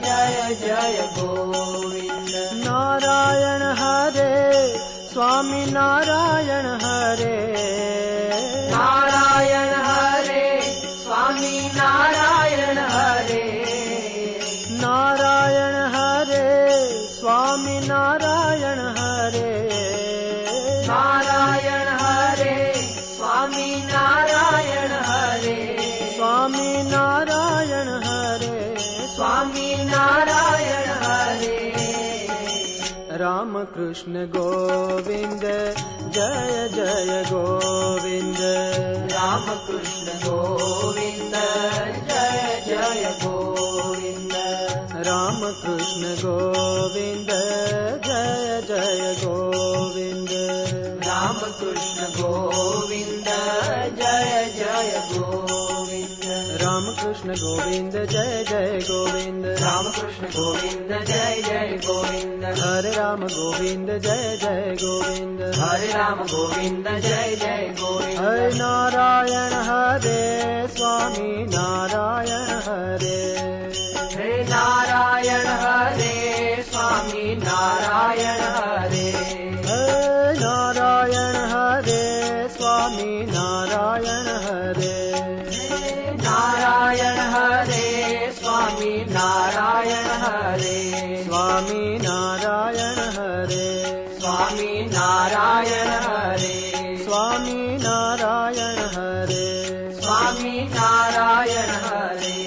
जय जय गोविंद। नारायण हरे स्वामी नारायण हरे, नारायण हरे स्वामी नारायण हरे, नारायण हरे स्वामी नारायण हरे, नारायण हरे स्वामी नारायण हरे, स्वामी नारायण हरे, स्वामी नारायण हरे, राम कृष्ण गोविंद जय जय गोविंद, राम कृष्ण गोविंद जय जय गोविंद, राम कृष्ण गोविंद जय जय गोविंद, राम कृष्ण गोविंद जय जय गोविंद, राम कृष्ण गोविंद जय जय गोविंद, राम कृष्ण गोविंद जय जय गोविंद, हरे राम गोविंद जय जय गोविंद, हरे राम गोविंद जय जय गोविंद, हरे नारायण हरे स्वामी नारायण हरे, हे नारायण हरे स्वामी नारायण हरे, हे नारायण हरे स्वामी नारायण हरे, नारायण हरे स्वामी नारायण हरे, स्वामी नारायण हरे, स्वामी नारायण हरे, स्वामी नारायण हरे, स्वामी नारायण हरे,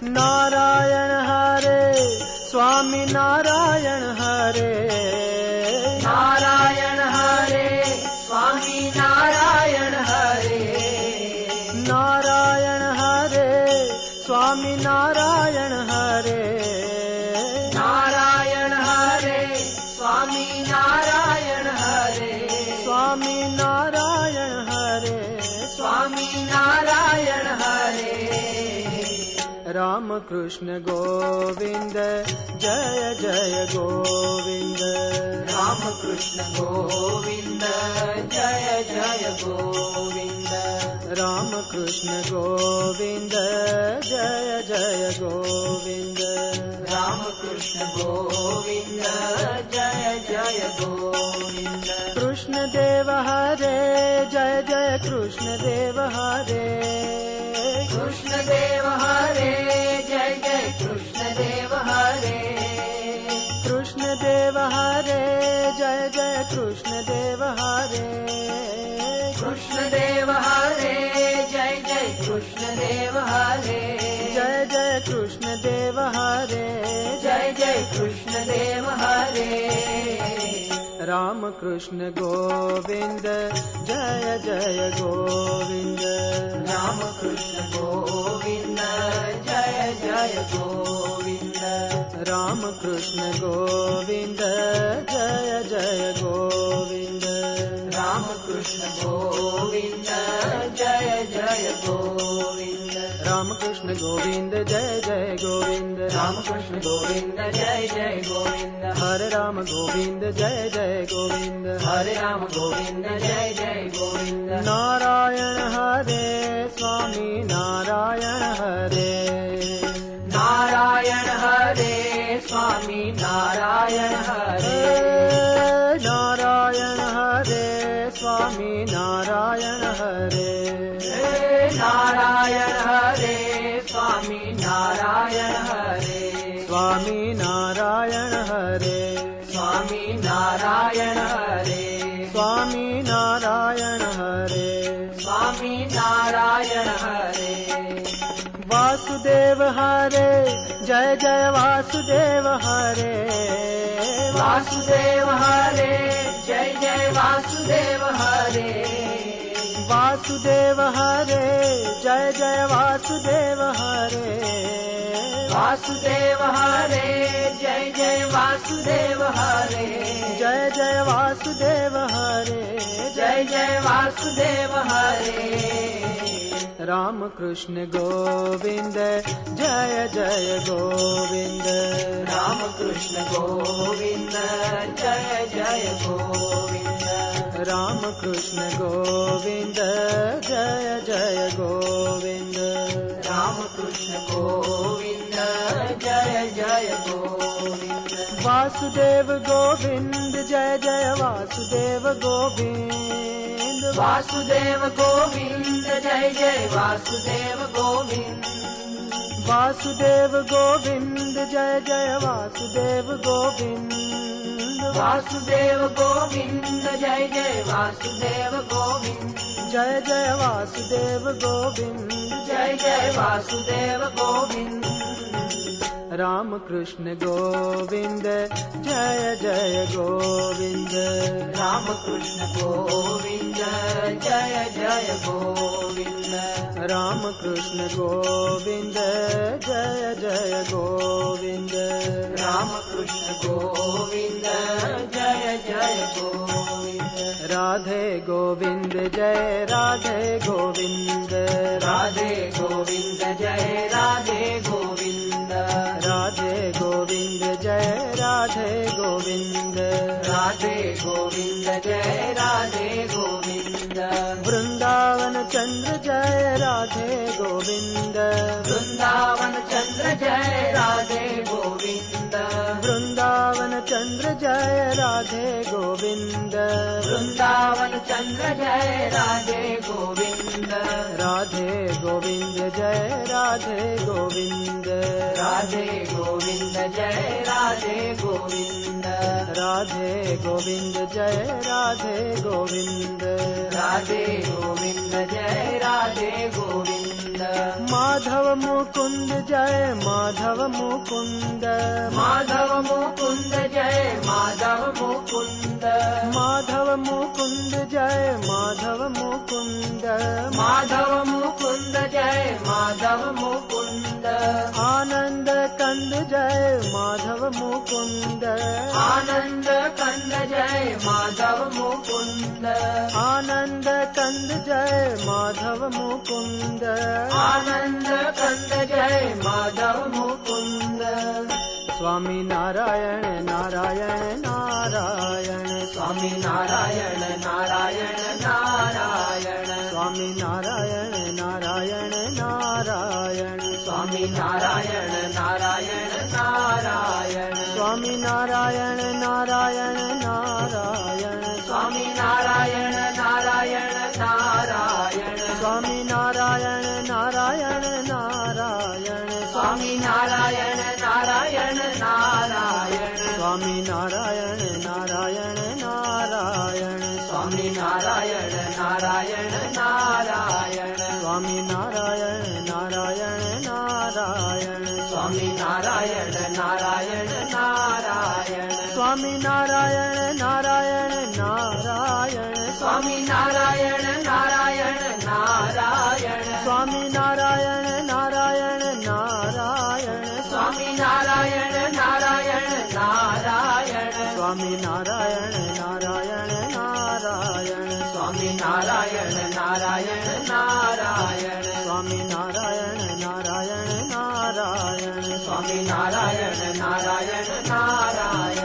नारायण हरे स्वामी नारायण हरे, नारायण हरे स्वामी नारायण हरे, नारायण हरे स्वामी नारायण हरे, नारायण हरे स्वामी नारायण हरे, स्वामी नारायण हरे, स्वामी नारायण हरे, राम कृष्ण गोविंद जय जय गोविंद, राम कृष्ण गोविंद जय जय गोविंद, राम कृष्ण गोविंद जय जय गोविंद, राम कृष्ण गोविंद जय जय गोविंद, कृष्ण देव हरे जय जय कृष्ण देव हरे, कृष्ण देव हरे जय जय कृष्ण कृष्ण देव हरे कृष्ण देव हरे जय जय कृष्ण देव हरे जय जय कृष्ण देव हरे जय जय कृष्ण देव हरे राम कृष्ण गोविंद जय जय गोविंद राम कृष्ण गोविंद जय जय गोविंद राम कृष्ण गोविंद जय जय गोविंद राम कृष्ण गोविंद जय जय गोविंद राम कृष्ण गोविंद जय जय गोविंद राम कृष्ण गोविंद जय जय गोविंद हरे राम गोविंद जय जय गोविंद हरे राम गोविंद जय जय गोविंद नारायण हरे स्वामी नारायण हरे नारायण हरे स्वामी नारायण हरे नारायण हरे स्वामी नारायण हरे नारायण हरे स्वामी नारायण हरे स्वामी नारायण हरे स्वामी नारायण हरे स्वामी नारायण हरे स्वामी नारायण हरे वासुदेव हरे जय जय वासुदेव हरे वासुदेव हरे जय जय वासुदेव हरे वासुदेव हरे जय जय वासुदेव हरे वासुदेव हरे जय जय वासुदेव हरे जय जय वासुदेव हरे जय जय वासुदेव हरे राम कृष्ण गोविंद जय जय गोविंद राम कृष्ण गोविंद जय जय गोविंद राम कृष्ण गोविंद जय जय गोविंद राम कृष्ण गोविंद जय जय गोविंद वासुदेव गोविंद जय जय वासुदेव गोविंद वासुदेव गोविंद जय जय वासुदेव गोविंद वासुदेव गोविंद जय जय वासुदेव गोविंद वासुदेव गोविंद जय जय वासुदेव गोविंद जय जय वासुदेव गोविंद जय जय वासुदेव गोविंद राम कृष्ण गोविंद जय जय गोविंद राम कृष्ण गोविंद जय जय गोविंद राम कृष्ण गोविंद जय जय गोविंद राम कृष्ण गोविंद जय जय गोविंद राधे गोविंद जय राधे गोविंद राधे गोविंद जय राधे गोविंद राधे गोविंद जय राधे गोविंद राधे गोविंद जय राधे गोविंद वृंदावन चंद्र जय राधे गोविंद वृंदावन चंद्र जय राधे गोविंद वृंदावन चंद्र जय राधे गोविंद वृंदावन चंद्र जय राधे गोविंद राधे गोविंद जय राधे गोविंद राधे गोविंद जय राधे गोविंद राधे गोविंद जय राधे गोविंद राधे गोविंद जय राधे गोविंद माधव मुकुंद जय माधव मुकुंद माधव मुकुंद जय माधव मुकुंद माधव मुकुंद जय माधव मुकुंद माधव मुकुंद जय माधव मुकुंद आनंद कंद जय माधव मुकुंद आनंद कंद जय माधव मुकुंद आनंद कंद जय माधव मुकुंद आनंद कंद जय माधव मुकुंद स्वामी नारायण नारायण नारायण स्वामी नारायण नारायण नारायण स्वामी नारायण नारायण नारायण स्वामी नारायण नारायण नारायण स्वामी नारायण नारायण नारायण स्वामी नारायण नारायण नारायण स्वामी नारायण नारायण नारायण स्वामी नारायण नारायण नारायण स्वामी नारायण नारायण नारायण નારાયણ નારાયણ નારાયણ સ્વામી નારાયણ નારાયણ નારાયણ સ્વામી નારાયણ નારાયણ નારાયણ સ્વામી નારાયણ નારાયણ નારાયણ સ્વામી નારાયણ નારાયણ નારાયણ સ્વામી નારાયણ નારાયણ નારાયણ સ્વામી નારાયણ નારાયણ નારાયણ સ્વામી નારાયણ નારાયણ નારાયણ સ્વામી નારાયણ નારાયણ નારાયણ સ્વામી નારાયણ નારાયણ નારાયણ સ્વામી નારાયણ નારાયણ નારાયણ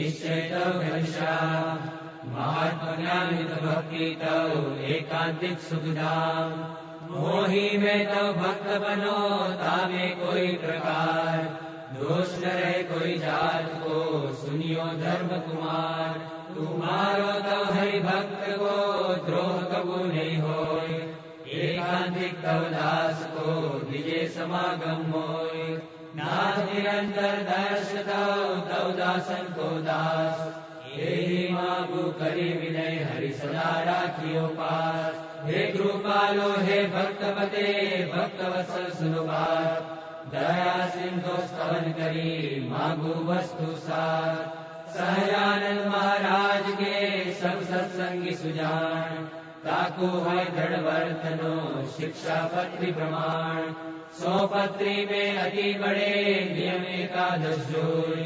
निश्चय महात्मज्ञानित भक्ति तव एकांतिक सुखधाम मोही में तव भक्त बनो तामे कोई प्रकार दोष न रहे कोई जात को सुनियो धर्म कुमार तुम्हारो तव हरि भक्त को द्रोह कबू नहीं होय एकांतिक तव दास को विजय समागम होय नाथ निरंतर दर्श तव दासन को दास यही मांगू करी विनय हरि सदा राखियो पास हे कृपालो हे भक्तपते भक्तवत्सल सुनो बात दया सिंधु स्तवन करी मांगू वस्तु सार सहजानंद महाराज के सब सत्संगी सुजान ताको है दृढ़ वर्तनो शिक्षा पत्री प्रमाण सौ पत्री में अति बड़े नियम एकादश जोय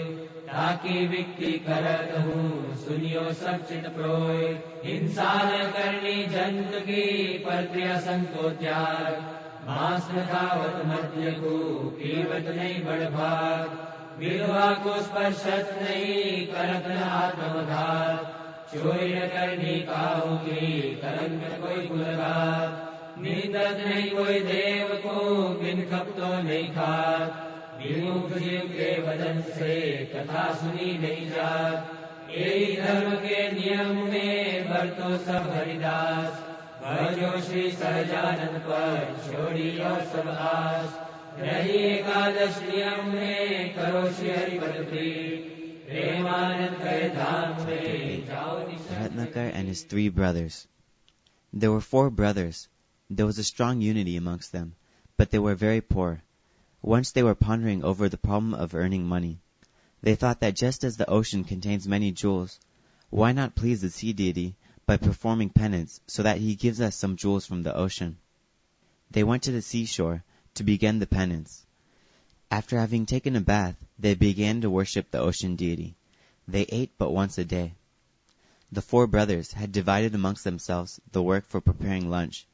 ताकि विक्ति करत हूँ सुनियो सब चित प्रोय हिंसा न करनी जंतु की पर क्रिया संग को त्याग मांस न खावत मद्य को पीवत नहीं बड़भाग विधवा को स्पर्शत नहीं करत न आत्मघात चोरी न करनी काहू की कलंक न कोई गुलगात निंदत नहीं कोई देव को बिन खपतो नहीं खात विमुख जीव के वदन से कथा सुनी नहीं जात यही धर्म के नियम में बरतो सब हरिदास भजो श्री सहजानंद पर छोड़ी और सब आस रही एकादश नियम में करो श्री हरि पद प्रीत प्रेमानंद के धाम में जाओ Ratnakar and his 3 brothers. There were 4 brothers. There was a strong unity amongst them, but they were very poor. Once they were pondering over the problem of earning money. They thought that just as the ocean contains many jewels, why not please the sea deity by performing penance so that he gives us some jewels from the ocean? They went to the seashore to begin the penance. After having taken a bath, they began to worship the ocean deity. They ate but once a day. The 4 brothers had divided amongst themselves the work for preparing lunch.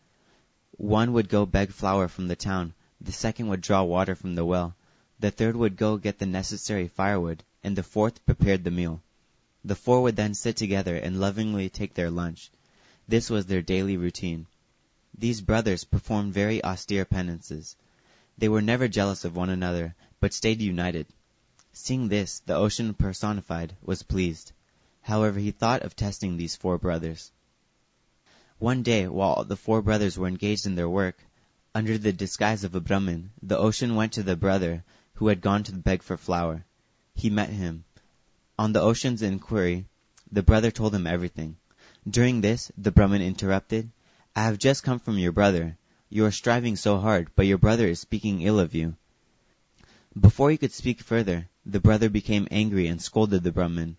One would go beg flour from the town, the second would draw water from the well, the third would go get the necessary firewood, and the 4th prepared the meal. The 4 would then sit together and lovingly take their lunch. This was their daily routine. These brothers performed very austere penances. They were never jealous of one another, but stayed united. Seeing this, the ocean personified was pleased. However, he thought of testing these 4 brothers. One day, while the 4 brothers were engaged in their work, under the disguise of a Brahmin, the ocean went to the brother who had gone to beg for flour. He met him. On the ocean's inquiry, the brother told him everything. During this, the Brahmin interrupted, "I have just come from your brother. You are striving so hard, but your brother is speaking ill of you." Before he could speak further, the brother became angry and scolded the Brahmin.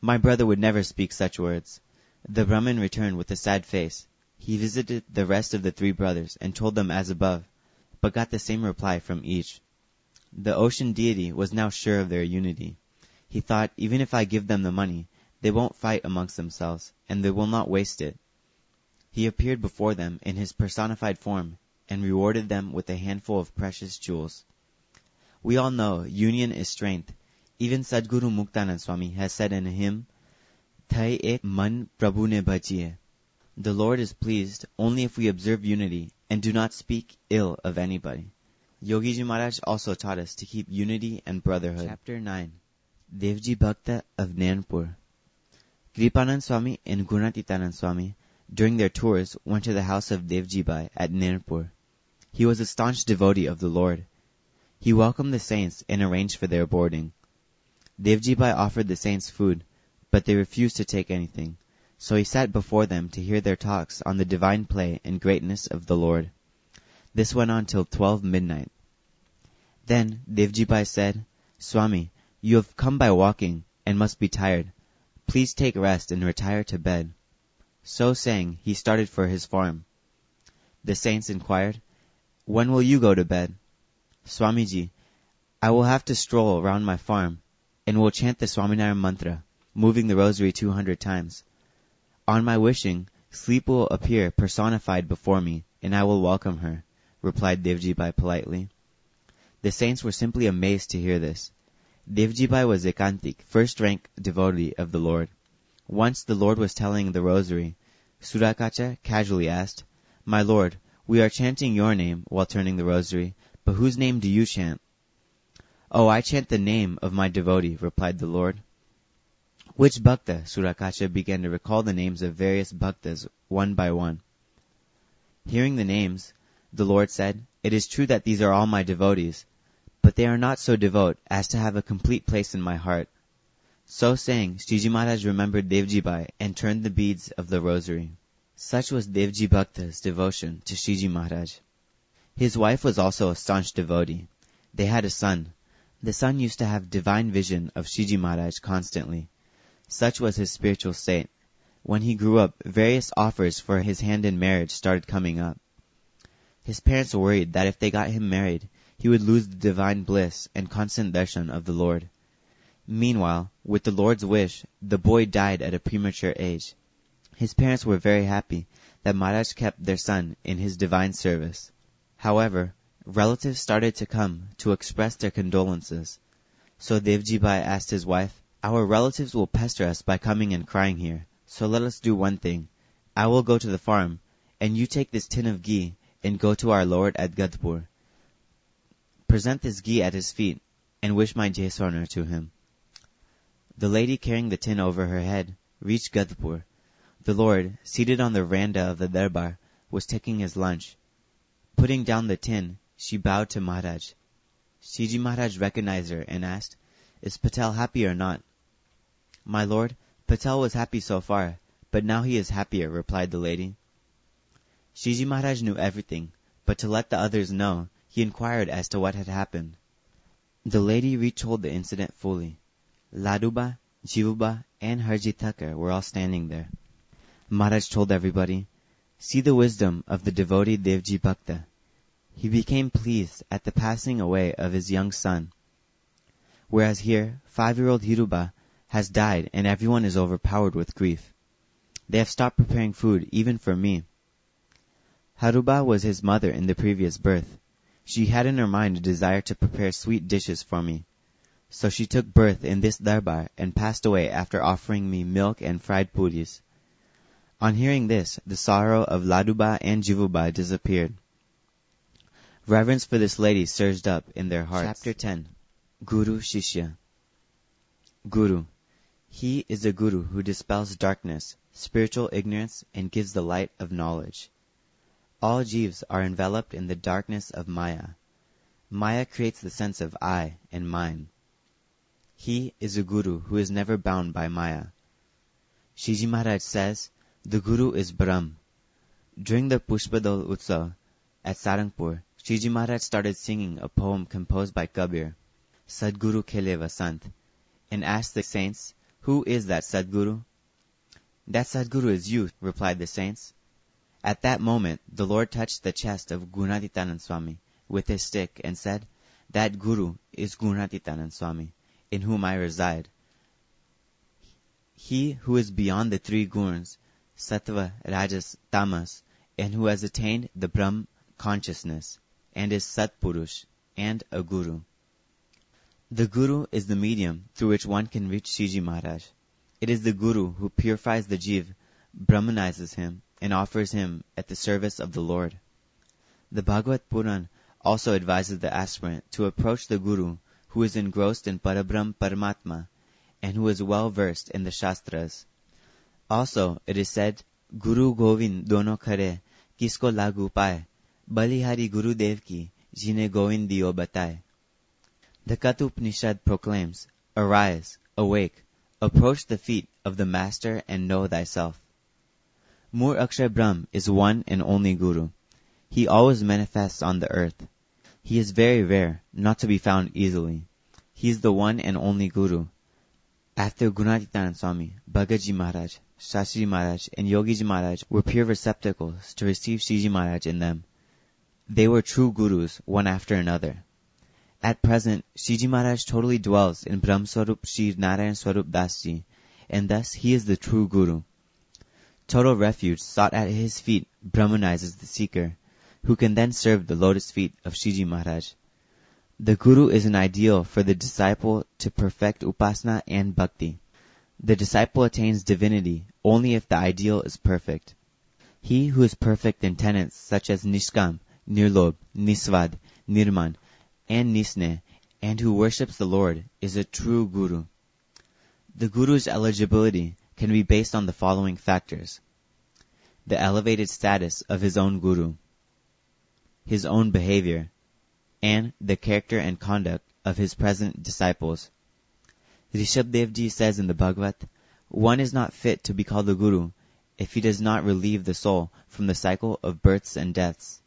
"My brother would never speak such words." The Brahmin returned with a sad face. He visited the rest of the 3 brothers and told them as above, but got the same reply from each. The ocean deity was now sure of their unity. He thought, even if I give them the money, they won't fight amongst themselves, and they will not waste it. He appeared before them in his personified form and rewarded them with a handful of precious jewels. We all know union is strength. Even Sadguru Muktanand Swami has said in a hymn, "Thai ek man Prabhu ne bhajiye." The Lord is pleased only if we observe unity and do not speak ill of anybody. Yogiji Maharaj also taught us to keep unity and brotherhood. Chapter 9. Devji Bhakta of Nainpur. Kripanand Swami and Gunatitanand Swami, during their tours, went to the house of Devji Bai at Nainpur. He was a staunch devotee of the Lord. He welcomed the saints and arranged for their boarding. Devji Bai offered the saints food, but they refused to take anything, so he sat before them to hear their talks on the divine play and greatness of the Lord. This went on till 12 midnight. Then Devji Bai said, "Swami, you have come by walking and must be tired. Please take rest and retire to bed." So saying, he started for his farm. The saints inquired, "When will you go to bed?" "Swamiji, I will have to stroll around my farm and will chant the Swaminarayan mantra, moving the rosary 200 times. On my wishing, sleep will appear personified before me, and I will welcome her," replied Devji Bai politely. The saints were simply amazed to hear this. Devji Bai was a Kantik, first-rank devotee of the Lord. Once the Lord was telling the rosary. Surakacha casually asked, "My Lord, we are chanting your name while turning the rosary, but whose name do you chant?" "Oh, I chant the name of my devotee," replied the Lord. "Which bhakta?" Surakacha began to recall the names of various bhaktas one by one. Hearing the names, the Lord said, "It is true that these are all my devotees, but they are not so devout as to have a complete place in my heart." So saying, Shiji Maharaj remembered Devji Bai and turned the beads of the rosary. Such was Devji Bhakta's devotion to Shiji Maharaj. His wife was also a staunch devotee. They had a son. The son used to have divine vision of Shiji Maharaj constantly. Such was his spiritual state. When he grew up, various offers for his hand in marriage started coming up. His parents worried that if they got him married, he would lose the divine bliss and constant darshan of the Lord. Meanwhile, with the Lord's wish, the boy died at a premature age. His parents were very happy that Maharaj kept their son in his divine service. However, relatives started to come to express their condolences. So Devji Bhai asked his wife, "Our relatives will pester us by coming and crying here, so let us do one thing. I will go to the farm, and you take this tin of ghee and go to our Lord at Gadpur. Present this ghee at his feet, and wish my Jaiswarner to him." The lady carrying the tin over her head reached Gadpur. The Lord, seated on the veranda of the darbar, was taking his lunch. Putting down the tin, she bowed to Maharaj. Shiji Maharaj recognized her and asked, "Is Patel happy or not?" "My lord, Patel was happy so far, but now he is happier," replied the lady. Shiji Maharaj knew everything, but to let the others know, he inquired as to what had happened. The lady retold the incident fully. Laduba, Jivuba, and Harjit Thakur were all standing there. Maharaj told everybody, "See the wisdom of the devotee Devji Bhakta. He became pleased at the passing away of his young son. Whereas here, 5-year-old Hiruba has died and everyone is overpowered with grief. They have stopped preparing food even for me. Haruba was his mother in the previous birth. She had in her mind a desire to prepare sweet dishes for me. So she took birth in this darbar and passed away after offering me milk and fried puris." On hearing this, the sorrow of Laduba and Jivuba disappeared. Reverence for this lady surged up in their hearts. Chapter 10. Guru Shishya. Guru. He is a guru who dispels darkness, spiritual ignorance, and gives the light of knowledge. All jivs are enveloped in the darkness of Maya. Maya creates the sense of I and mine. He is a guru who is never bound by Maya. Shiji Maharaj says, "The guru is Brahm." During the Pushpadol Utsav at Sarangpur, Shiji Maharaj started singing a poem composed by Kabir, Sadguru Khele Vasant, and asked the saints, "Who is that Sadguru?" "That Sadguru is you," replied the saints. At that moment, the Lord touched the chest of Gunatitanand Swami with his stick and said, "That Guru is Gunatitanand Swami, in whom I reside. He who is beyond the 3 guns, Sattva, Rajas, Tamas, and who has attained the Brahm consciousness, and is Satpurush, and a Guru." The Guru is the medium through which one can reach Shiji Maharaj. It is the Guru who purifies the jiv, Brahmanizes him, and offers him at the service of the Lord. The Bhagavad Puran also advises the aspirant to approach the Guru who is engrossed in Parabrahm Paramatma, and who is well versed in the Shastras. Also, it is said, "Guru Govind dono khare, kisko lagu paye, Balihari Guru Dev ki, jine Govind diyo bataye." The Katha proclaims, "Arise, awake, approach the feet of the Master and know thyself." Mur Akshay Brahm is one and only Guru. He always manifests on the earth. He is very rare, not to be found easily. He is the one and only Guru. After Gunatitanand Swami, Bhagaji Maharaj, Shastri Maharaj, and Yogiji Maharaj were pure receptacles to receive Shiji Maharaj in them. They were true Gurus, one after another. At present, Shiji Maharaj totally dwells in Brahm Swarup Shri Narayan Swarup Dasji, and thus he is the true Guru. Total refuge sought at his feet Brahmanizes the seeker, who can then serve the lotus feet of Shiji Maharaj. The Guru is an ideal for the disciple to perfect Upasana and Bhakti. The disciple attains divinity only if the ideal is perfect. He who is perfect in tenets such as Nishkam, Nirlobh, Nisvad, Nirman, and Nisne, and who worships the Lord, is a true Guru. The Guru's eligibility can be based on the following factors: the elevated status of his own Guru, his own behavior, and the character and conduct of his present disciples. Rishabdev Ji says in the Bhagavad, "One is not fit to be called a Guru if he does not relieve the soul from the cycle of births and deaths."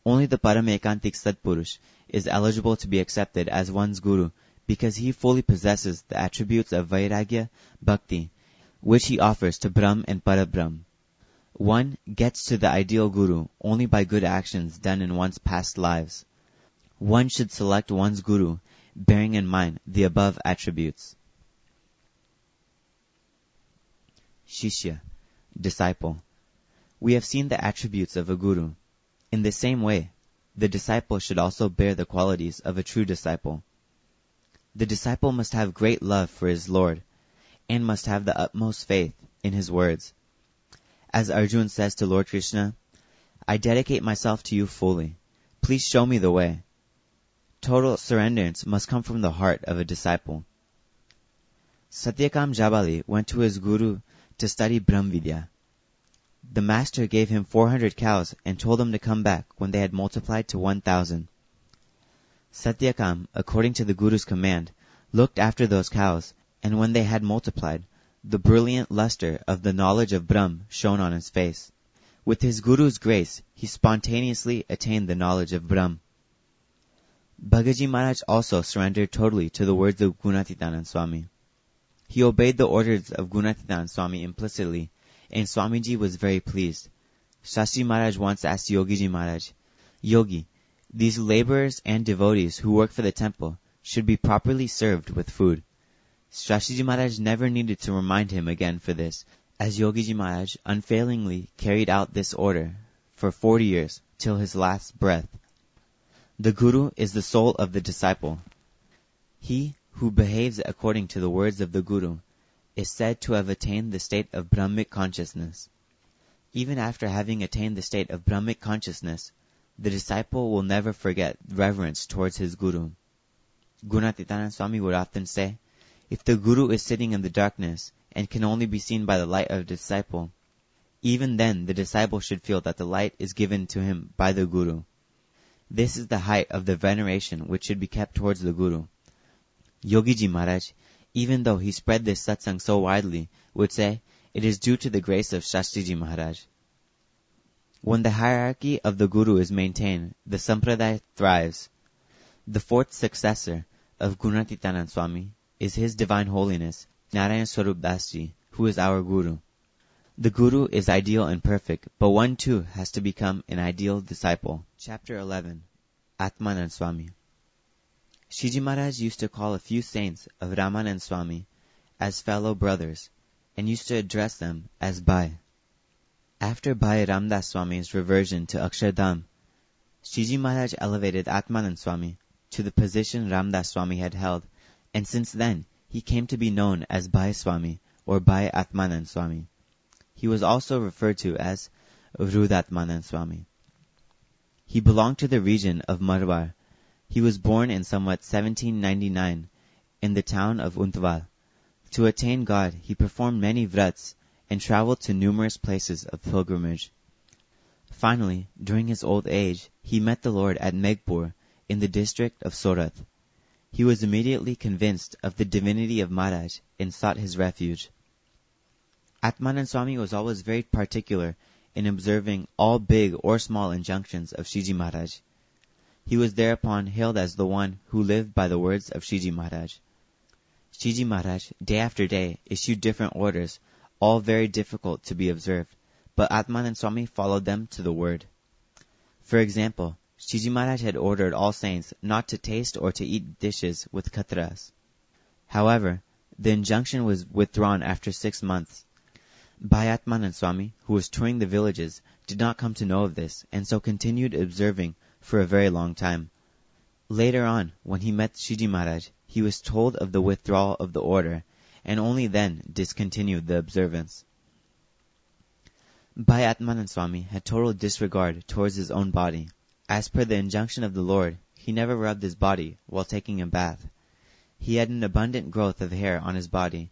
Only the Paramekantik Satpurush is eligible to be accepted as one's Guru because he fully possesses the attributes of Vairagya, Bhakti, which he offers to Brahm and Parabrahm. One gets to the ideal Guru only by good actions done in one's past lives. One should select one's Guru bearing in mind the above attributes. Shishya, disciple. We have seen the attributes of a Guru. In the same way, the disciple should also bear the qualities of a true disciple. The disciple must have great love for his Lord, and must have the utmost faith in his words. As Arjun says to Lord Krishna, I dedicate myself to you fully. Please show me the way. Total surrenderance must come from the heart of a disciple. Satyakam Jabali went to his guru to study Brahm Vidya. The master gave him 400 cows and told him to come back when they had multiplied to 1,000. Satyakam, according to the guru's command, looked after those cows, and when they had multiplied, the brilliant luster of the knowledge of Brahm shone on his face. With his guru's grace, he spontaneously attained the knowledge of Brahm. Bhagaji Maharaj also surrendered totally to the words of Gunatitanand Swami. He obeyed the orders of Gunatitanand Swami implicitly, and Swamiji was very pleased. Shastri Maharaj once asked Yogiji Maharaj, Yogi, these laborers and devotees who work for the temple should be properly served with food. Shastriji Maharaj never needed to remind him again for this, as Yogiji Maharaj unfailingly carried out this order for 40 years till his last breath. The Guru is the soul of the disciple. He who behaves according to the words of the Guru is said to have attained the state of Brahmic consciousness. Even after having attained the state of Brahmic consciousness, the disciple will never forget reverence towards his Guru. Gunatitanand Swami would often say, if the Guru is sitting in the darkness and can only be seen by the light of the disciple, even then the disciple should feel that the light is given to him by the Guru. This is the height of the veneration which should be kept towards the Guru. Yogiji Maharaj, even though he spread this satsang so widely, would say, it is due to the grace of Shastriji Maharaj. When the hierarchy of the Guru is maintained, the Sampradaya thrives. The fourth successor of Gunatitanand Swami is His Divine Holiness, Narayan Swarup Dasji, who is our Guru. The Guru is ideal and perfect, but one too has to become an ideal disciple. Chapter 11. Atmanand Swami. Shiji Maharaj used to call a few saints of Ramanand Swami as fellow brothers, and used to address them as Bhai. After Bhai Ramdas Swami's reversion to Akshardham, Shiji Maharaj elevated Atmanand Swami to the position Ramdas Swami had held, and since then he came to be known as Bhai Swami or Bhai Atmanand Swami. He was also referred to as Vrudatmanand Swami. He belonged to the region of Marwar. He was born in somewhat 1799 in the town of Untwal. To attain God, he performed many vrats and traveled to numerous places of pilgrimage. Finally, during his old age, he met the Lord at Megpur in the district of Surat. He was immediately convinced of the divinity of Maharaj and sought his refuge. Atmanand Swami was always very particular in observing all big or small injunctions of Shiji Maharaj. He was thereupon hailed as the one who lived by the words of Shiji Maharaj. Shiji Maharaj, day after day, issued different orders, all very difficult to be observed, but Atmanand Swami followed them to the word. For example, Shiji Maharaj had ordered all saints not to taste or to eat dishes with katras. However, the injunction was withdrawn after 6 months. Bhai Atmanand Swami, who was touring the villages, did not come to know of this, and so continued observing for a very long time. Later on, when he met Shiji Maharaj, he was told of the withdrawal of the order, and only then discontinued the observance. Bhai Atmanand Swami had total disregard towards his own body. As per the injunction of the Lord, he never rubbed his body while taking a bath. He had an abundant growth of hair on his body,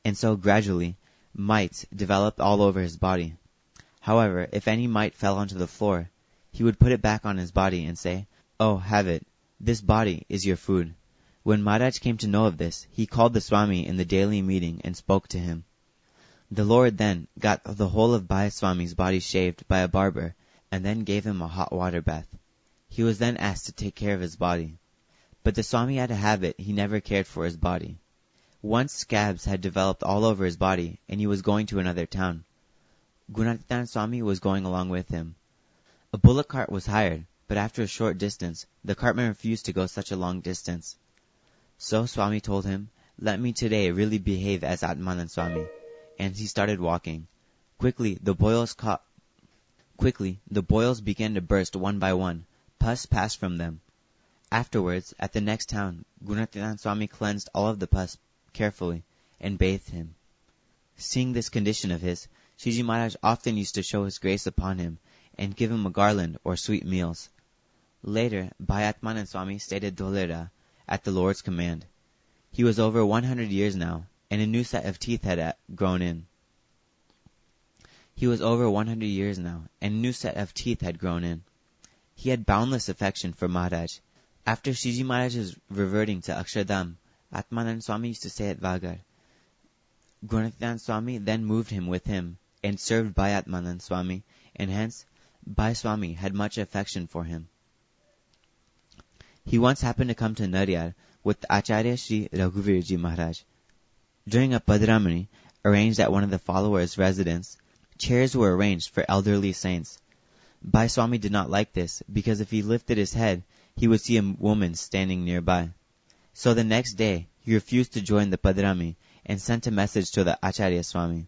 and so gradually mites developed all over his body. However, if any mite fell onto the floor, he would put it back on his body and say, "Oh, have it. This body is your food." When Maharaj came to know of this, he called the Swami in the daily meeting and spoke to him. The Lord then got the whole of Bhai Swami's body shaved by a barber, and then gave him a hot water bath. He was then asked to take care of his body. But the Swami had a habit he never cared for his body. Once scabs had developed all over his body, and he was going to another town. Gunatitanand Swami was going along with him. A bullock cart was hired, but after a short distance, the cartman refused to go such a long distance. So Swami told him, "Let me today really behave as Atmanand Swami," and he started walking. Quickly, the boils caught Quickly, the boils began to burst one by one. Pus passed from them. Afterwards, at the next town, Gunatinath Swami cleansed all of the pus carefully and bathed him. Seeing this condition of his, Shiji Maharaj often used to show his grace upon him and give him a garland or sweet meals. Later, Bhayatmanand Swami stayed at Dholera at the Lord's command. He was over 100 years now, and a new set of teeth had grown in. He had boundless affection for Maharaj. After Shiji Maharaj's reverting to Akshardham, Atmanand Swami used to stay at Vagar. Gunatinath Swami then moved him with him and served Bhayatmanand Swami, and hence Bhai Swami had much affection for him. He once happened to come to Nariyar with Acharya Sri Raghuvirji Maharaj. During a Padramani arranged at one of the followers' residence, chairs were arranged for elderly saints. Bhai Swami did not like this, because if he lifted his head, he would see a woman standing nearby. So the next day, he refused to join the Padrami and sent a message to the Acharya Swami.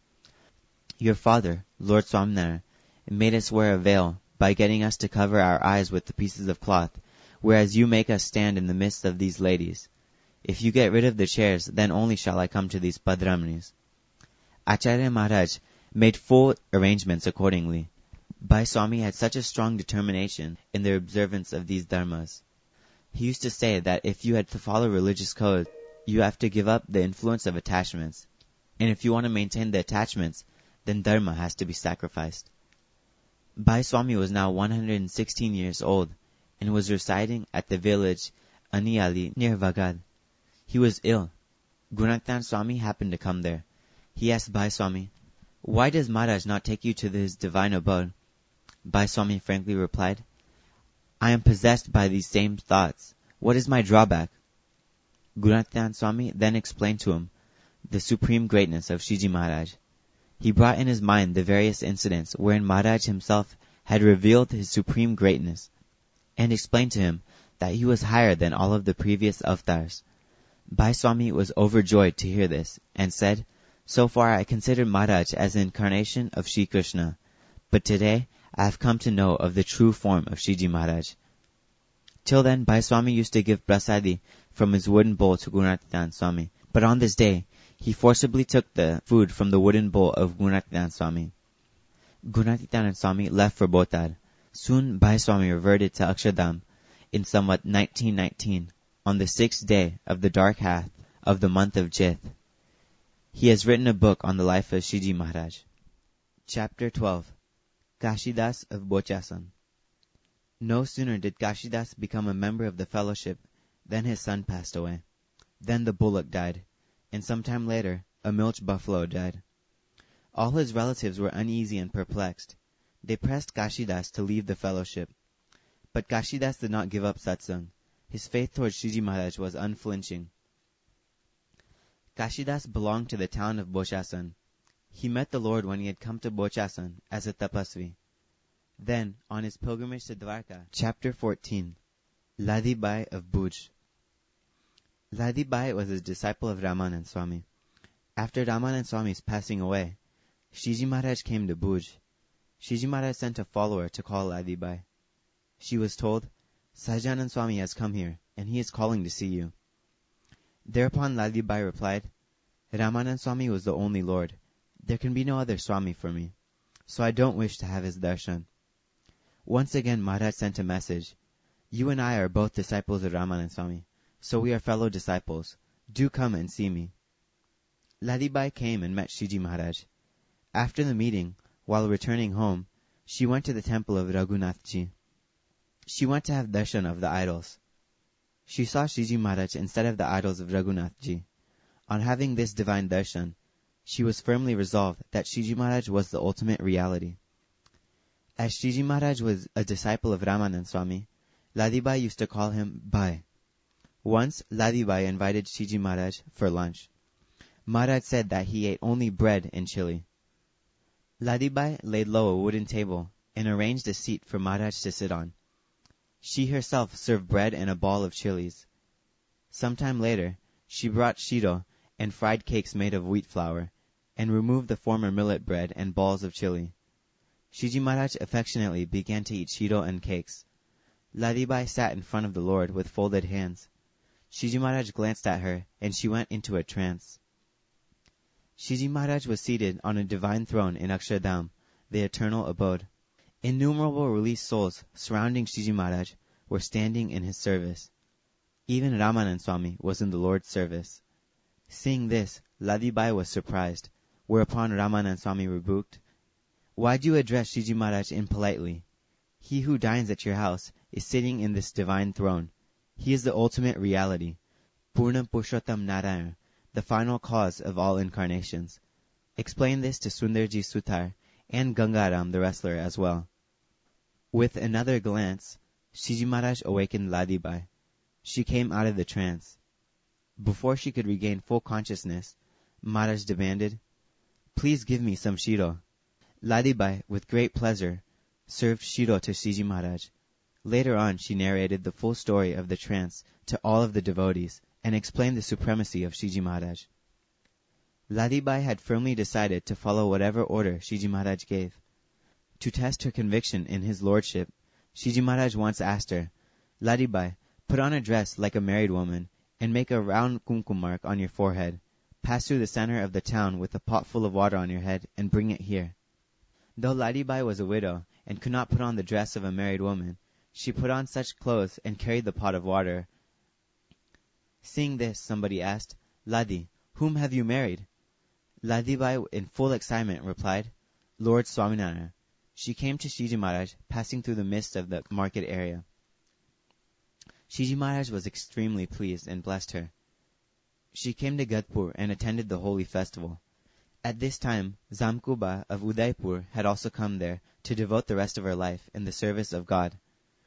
Your father, Lord Swaminarayan, made us wear a veil by getting us to cover our eyes with the pieces of cloth, whereas you make us stand in the midst of these ladies. If you get rid of the chairs, then only shall I come to these Padramanis. Acharya Maharaj made full arrangements accordingly. Bhai Swami had such a strong determination in the observance of these dharmas. He used to say that if you had to follow religious code, you have to give up the influence of attachments. And if you want to maintain the attachments, then dharma has to be sacrificed. Bhai Swami was now 116 years old and was residing at the village Aniyali near Vagad. He was ill. Gunatinath Swami happened to come there. He asked Bhai Swami, "Why does Maharaj not take you to his divine abode?" Bhai Swami frankly replied, "I am possessed by these same thoughts. What is my drawback?" Gunatinath Swami then explained to him the supreme greatness of Shiji Maharaj. He brought in his mind the various incidents wherein Maharaj himself had revealed his supreme greatness, and explained to him that he was higher than all of the previous avatars. Bhai Swami was overjoyed to hear this, and said, "So far I considered Maharaj as an incarnation of Shri Krishna, but today I have come to know of the true form of Shiji Maharaj." Till then, Bhai Swami used to give prasadi from his wooden bowl to Gunatinath Swami, but on this day, he forcibly took the food from the wooden bowl of Gunatinath Swami. Gunatinath Swami left for Botad. Soon Bhai Swami reverted to Akshardham in somewhat 1919, on the 6th day of the dark half of the month of Jeth. He has written a book on the life of Shiji Maharaj. Chapter 12. Kashidas of Bochasan. No sooner did Kashidas become a member of the fellowship than his son passed away. Then the bullock died, and some time later a milch buffalo died. All his relatives were uneasy and perplexed. They pressed Kashidas to leave the fellowship. But Kashidas did not give up satsang. His faith towards Shiji Maharaj was unflinching. Kashidas belonged to the town of Bochasan. He met the Lord when he had come to Bochasan as a tapasvi. Then, on his pilgrimage to Dwarka, Chapter 14. Ladibai of Bhuj. Ladibai was a disciple of Ramanand Swami. After Ramanand Swami's passing away, Shiji Maharaj came to Bhuj. Shiji Maharaj sent a follower to call Ladibai. She was told, "Sahajanand Swami has come here, and he is calling to see you." Thereupon Ladibai replied, "Ramanand Swami was the only Lord. There can be no other Swami for me, so I don't wish to have his darshan." Once again Maharaj sent a message, "You and I are both disciples of Ramanand Swami, so we are fellow disciples. Do come and see me." Ladibai came and met Shiji Maharaj. After the meeting, while returning home, she went to the temple of Raghunathji. She went to have darshan of the idols. She saw Shiji Maharaj instead of the idols of Raghunathji. On having this divine darshan, she was firmly resolved that Shiji Maharaj was the ultimate reality. As Shiji Maharaj was a disciple of Ramanand Swami, Ladibai used to call him Bhai. Once, Ladibai invited Shiji Maharaj for lunch. Maharaj said that he ate only bread and chili. Ladibai laid low a wooden table and arranged a seat for Maharaj to sit on. She herself served bread and a ball of chilies. Some time later, she brought shiro and fried cakes made of wheat flour, and removed the former millet bread and balls of chili. Shiji Maharaj affectionately began to eat Shido and cakes. Ladibai sat in front of the Lord with folded hands. Shiji Maharaj glanced at her, and she went into a trance. Shiji Maharaj was seated on a divine throne in Akshardham, the eternal abode. Innumerable released souls surrounding Shiji Maharaj were standing in his service. Even Ramanand Swami was in the Lord's service. Seeing this, Ladibai was surprised, whereupon Ramanand Swami rebuked, "Why do you address Shiji Maharaj impolitely? He who dines at your house is sitting in this divine throne. He is the ultimate reality, Purna Purushottam Narayana, the final cause of all incarnations." Explain this to Sundarji Sutar and Gangaram the wrestler as well. With another glance, Shiji Maharaj awakened Ladibai. She came out of the trance. Before she could regain full consciousness, Maharaj demanded, "Please give me some Shido." Ladibai, with great pleasure, served Shido to Shiji Maharaj. Later on, she narrated the full story of the trance to all of the devotees and explained the supremacy of Shiji Maharaj. Ladibai had firmly decided to follow whatever order Shiji Maharaj gave. To test her conviction in his lordship, Shiji Maharaj once asked her, "Ladibai, put on a dress like a married woman and make a round kumkum mark on your forehead. Pass through the center of the town with a pot full of water on your head and bring it here." Though Ladibai was a widow and could not put on the dress of a married woman, she put on such clothes and carried the pot of water. Seeing this, somebody asked, "Ladi, whom have you married?" Ladibai, in full excitement, replied, "Lord Swaminarayan." She came to Shiji Maharaj, passing through the midst of the market area. Shiji Maharaj was extremely pleased and blessed her. She came to Gadpur and attended the holy festival. At this time, Zamkuba of Udaipur had also come there to devote the rest of her life in the service of God.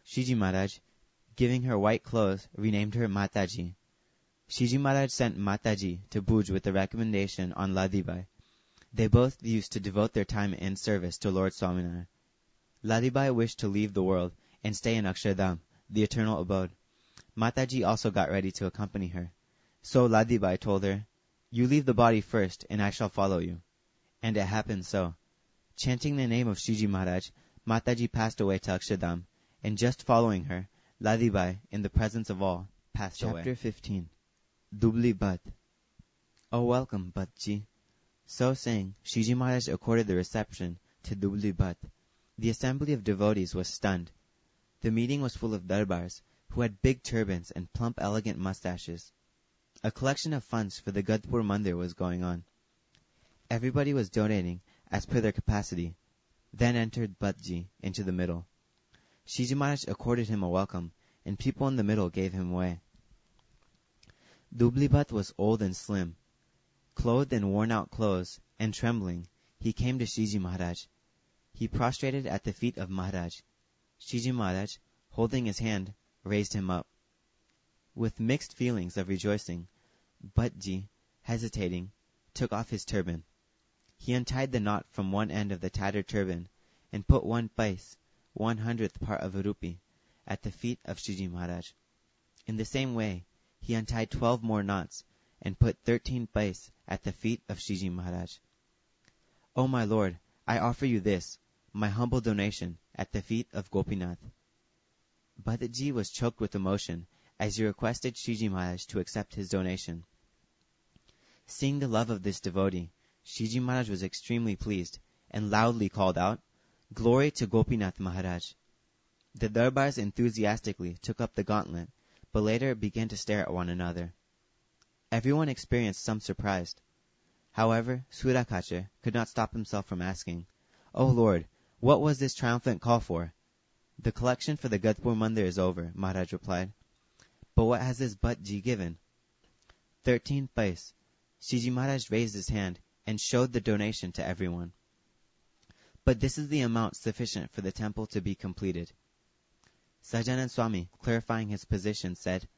Shiji Maharaj, giving her white clothes, renamed her Mataji. Shiji Maharaj sent Mataji to Bhuj with the recommendation on Ladibai. They both used to devote their time in service to Lord Swaminarayan. Ladibai wished to leave the world and stay in Akshardham, the eternal abode. Mataji also got ready to accompany her. So Ladibai told her, "You leave the body first, and I shall follow you." And it happened so. Chanting the name of Shiji Maharaj, Mataji passed away to Akshardham, and just following her, Ladibai, in the presence of all, passed away. Chapter 15. Dubli Bhat. "Oh, welcome, Bhatji." So saying, Shiji Maharaj accorded the reception to Dubli Bhat. The assembly of devotees was stunned. The meeting was full of darbars, who had big turbans and plump, elegant mustaches. A collection of funds for the Gadpur Mandir was going on. Everybody was donating as per their capacity. Then entered Bhatji into the middle. Shiji Maharaj accorded him a welcome, and people in the middle gave him way. Dubli Bhat was old and slim. Clothed in worn-out clothes, and trembling, he came to Shiji Maharaj. He prostrated at the feet of Maharaj. Shiji Maharaj, holding his hand, raised him up. With mixed feelings of rejoicing, Bhatji, hesitating, took off his turban. He untied the knot from one end of the tattered turban and put 1 paise, 1/100th part of a rupee, at the feet of Shiji Maharaj. In the same way, he untied 12 more knots and put 13 paise at the feet of Shiji Maharaj. "O my lord, I offer you this, my humble donation, at the feet of Gopinath." Bhatji was choked with emotion as he requested Shiji Maharaj to accept his donation. Seeing the love of this devotee, Shiji Maharaj was extremely pleased and loudly called out, "Glory to Gopinath Maharaj." The darbars enthusiastically took up the gauntlet, but later began to stare at one another. Everyone experienced some surprise. However, Surakacha could not stop himself from asking, "O Lord, what was this triumphant call for?" "The collection for the Gadpur Mandir is over," Maharaj replied. "But what has this Bhatji given?" 13 paise. Shiji Maharaj raised his hand and showed the donation to everyone. "But this is the amount sufficient for the temple to be completed." Sajanand Swami, clarifying his position, said,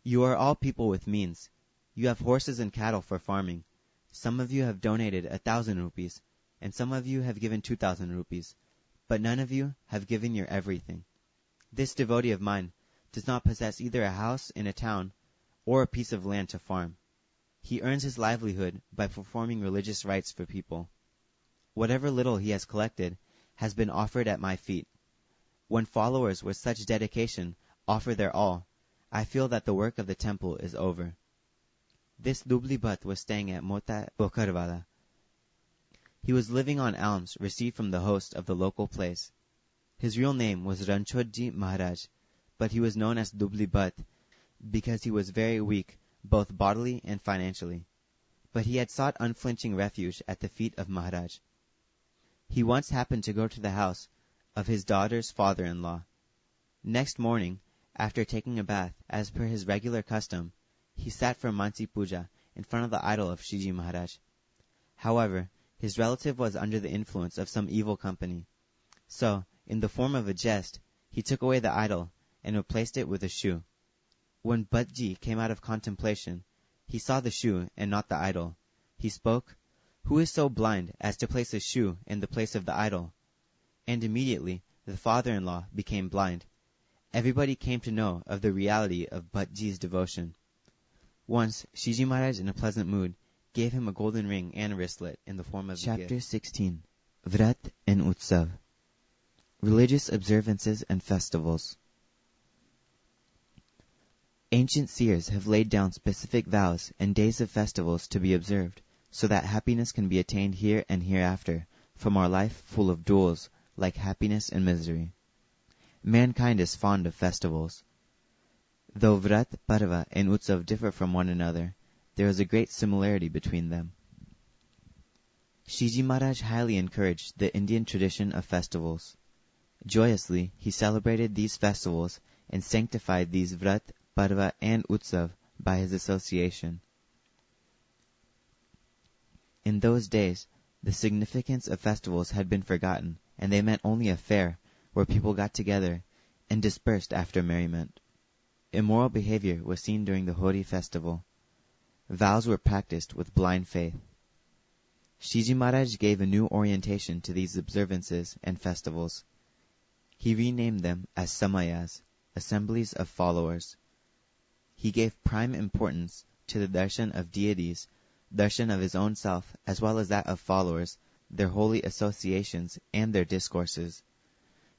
"You are all people with means. You have horses and cattle for farming. Some of you have donated 1,000 rupees, and some of you have given 2,000 rupees, but none of you have given your everything. This devotee of mine does not possess either a house in a town or a piece of land to farm. He earns his livelihood by performing religious rites for people. Whatever little he has collected has been offered at my feet. When followers with such dedication offer their all, I feel that the work of the temple is over. This Dubli Bhatt was staying at Mota Bokarwala. He was living on alms received from the host of the local place. His real name was Ranchodji Maharaj, but he was known as Dubli Bhatt because he was very weak, both bodily and financially. But he had sought unflinching refuge at the feet of Maharaj. He once happened to go to the house of his daughter's father-in-law. Next morning, after taking a bath, as per his regular custom, he sat for Mansi Puja in front of the idol of Shiji Maharaj. However, his relative was under the influence of some evil company. So, in the form of a jest, he took away the idol and replaced it with a shoe. When Bhattji came out of contemplation, he saw the shoe and not the idol. He spoke, "Who is so blind as to place a shoe in the place of the idol?" And immediately the father-in-law became blind. Everybody came to know of the reality of Bhattji's devotion. Once, Shiji Maharaj, in a pleasant mood, gave him a golden ring and a wristlet in the form of a gift. Chapter 16. Vrat and Utsav. Religious observances and festivals. Ancient seers have laid down specific vows and days of festivals to be observed, so that happiness can be attained here and hereafter, from our life full of duels, like happiness and misery. Mankind is fond of festivals. Though Vrat, Parva, and Utsav differ from one another, there is a great similarity between them. Shiji Maharaj highly encouraged the Indian tradition of festivals. Joyously, he celebrated these festivals and sanctified these Vrat, Parva, and Utsav by his association. In those days, the significance of festivals had been forgotten, and they meant only a fair where people got together and dispersed after merriment. Immoral behavior was seen during the Holi festival. Vows were practiced with blind faith. Shiji Maharaj gave a new orientation to these observances and festivals. He renamed them as samayas, assemblies of followers. He gave prime importance to the darshan of deities, darshan of his own self, as well as that of followers, their holy associations, and their discourses.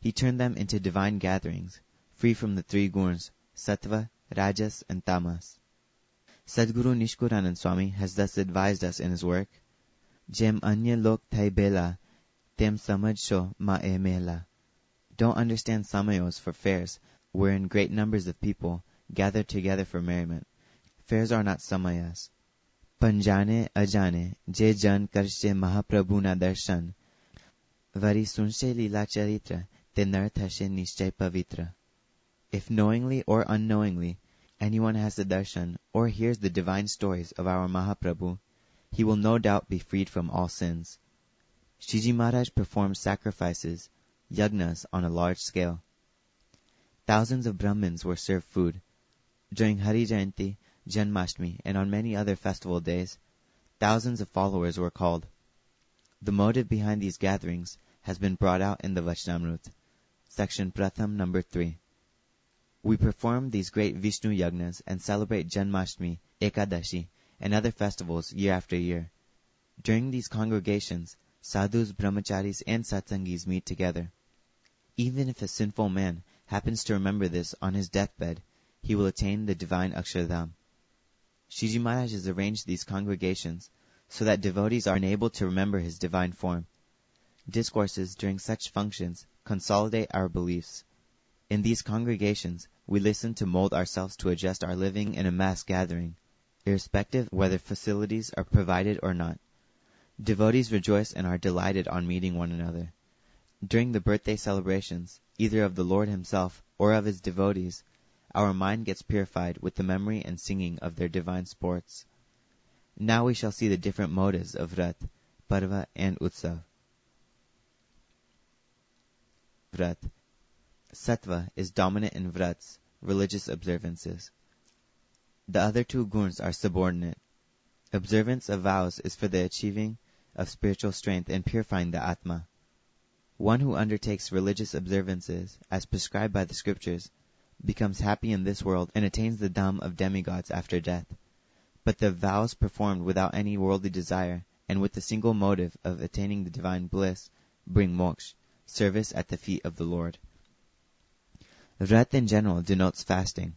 He turned them into divine gatherings, free from the three guns, sattva, rajas, and tamas. Sadguru Nishkuranand Swami has thus advised us in his work, Jem anya lok thai bela, tem samaj sho ma e mela. Don't understand samayos for fairs, wherein great numbers of people gather together for merriment. Fairs are not samayas. Panjane ajane, je jan karshe Mahaprabhu na darshan, vari sunshe lila charitra, te nar thashe nischay pavitra. If knowingly or unknowingly anyone has the darshan or hears the divine stories of our Mahaprabhu, he will no doubt be freed from all sins. Shiji Maharaj performed sacrifices, yagnas, on a large scale. Thousands of Brahmins were served food. During Hari Jayanti, Janmashtami, and on many other festival days, thousands of followers were called. The motive behind these gatherings has been brought out in the Vachnamrut, section Pratham number 3. We perform these great Vishnu yagnas and celebrate Janmashtami, Ekadashi, and other festivals year after year. During these congregations, sadhus, brahmacharis, and satsangis meet together. Even if a sinful man happens to remember this on his deathbed, he will attain the divine Akshardham. Shiji Maharaj has arranged these congregations so that devotees are enabled to remember his divine form. Discourses during such functions consolidate our beliefs. In these congregations, we listen to mold ourselves to adjust our living in a mass gathering, irrespective whether facilities are provided or not. Devotees rejoice and are delighted on meeting one another. During the birthday celebrations, either of the Lord himself or of his devotees, our mind gets purified with the memory and singing of their divine sports. Now we shall see the different motives of Vrat, Parva, and Utsav. Vrat. Sattva is dominant in Vrats, religious observances. The other two guns are subordinate. Observance of vows is for the achieving of spiritual strength and purifying the Atma. One who undertakes religious observances, as prescribed by the scriptures, becomes happy in this world and attains the dham of demigods after death. But the vows performed without any worldly desire and with the single motive of attaining the divine bliss bring moksha, service at the feet of the Lord. Vrat in general denotes fasting.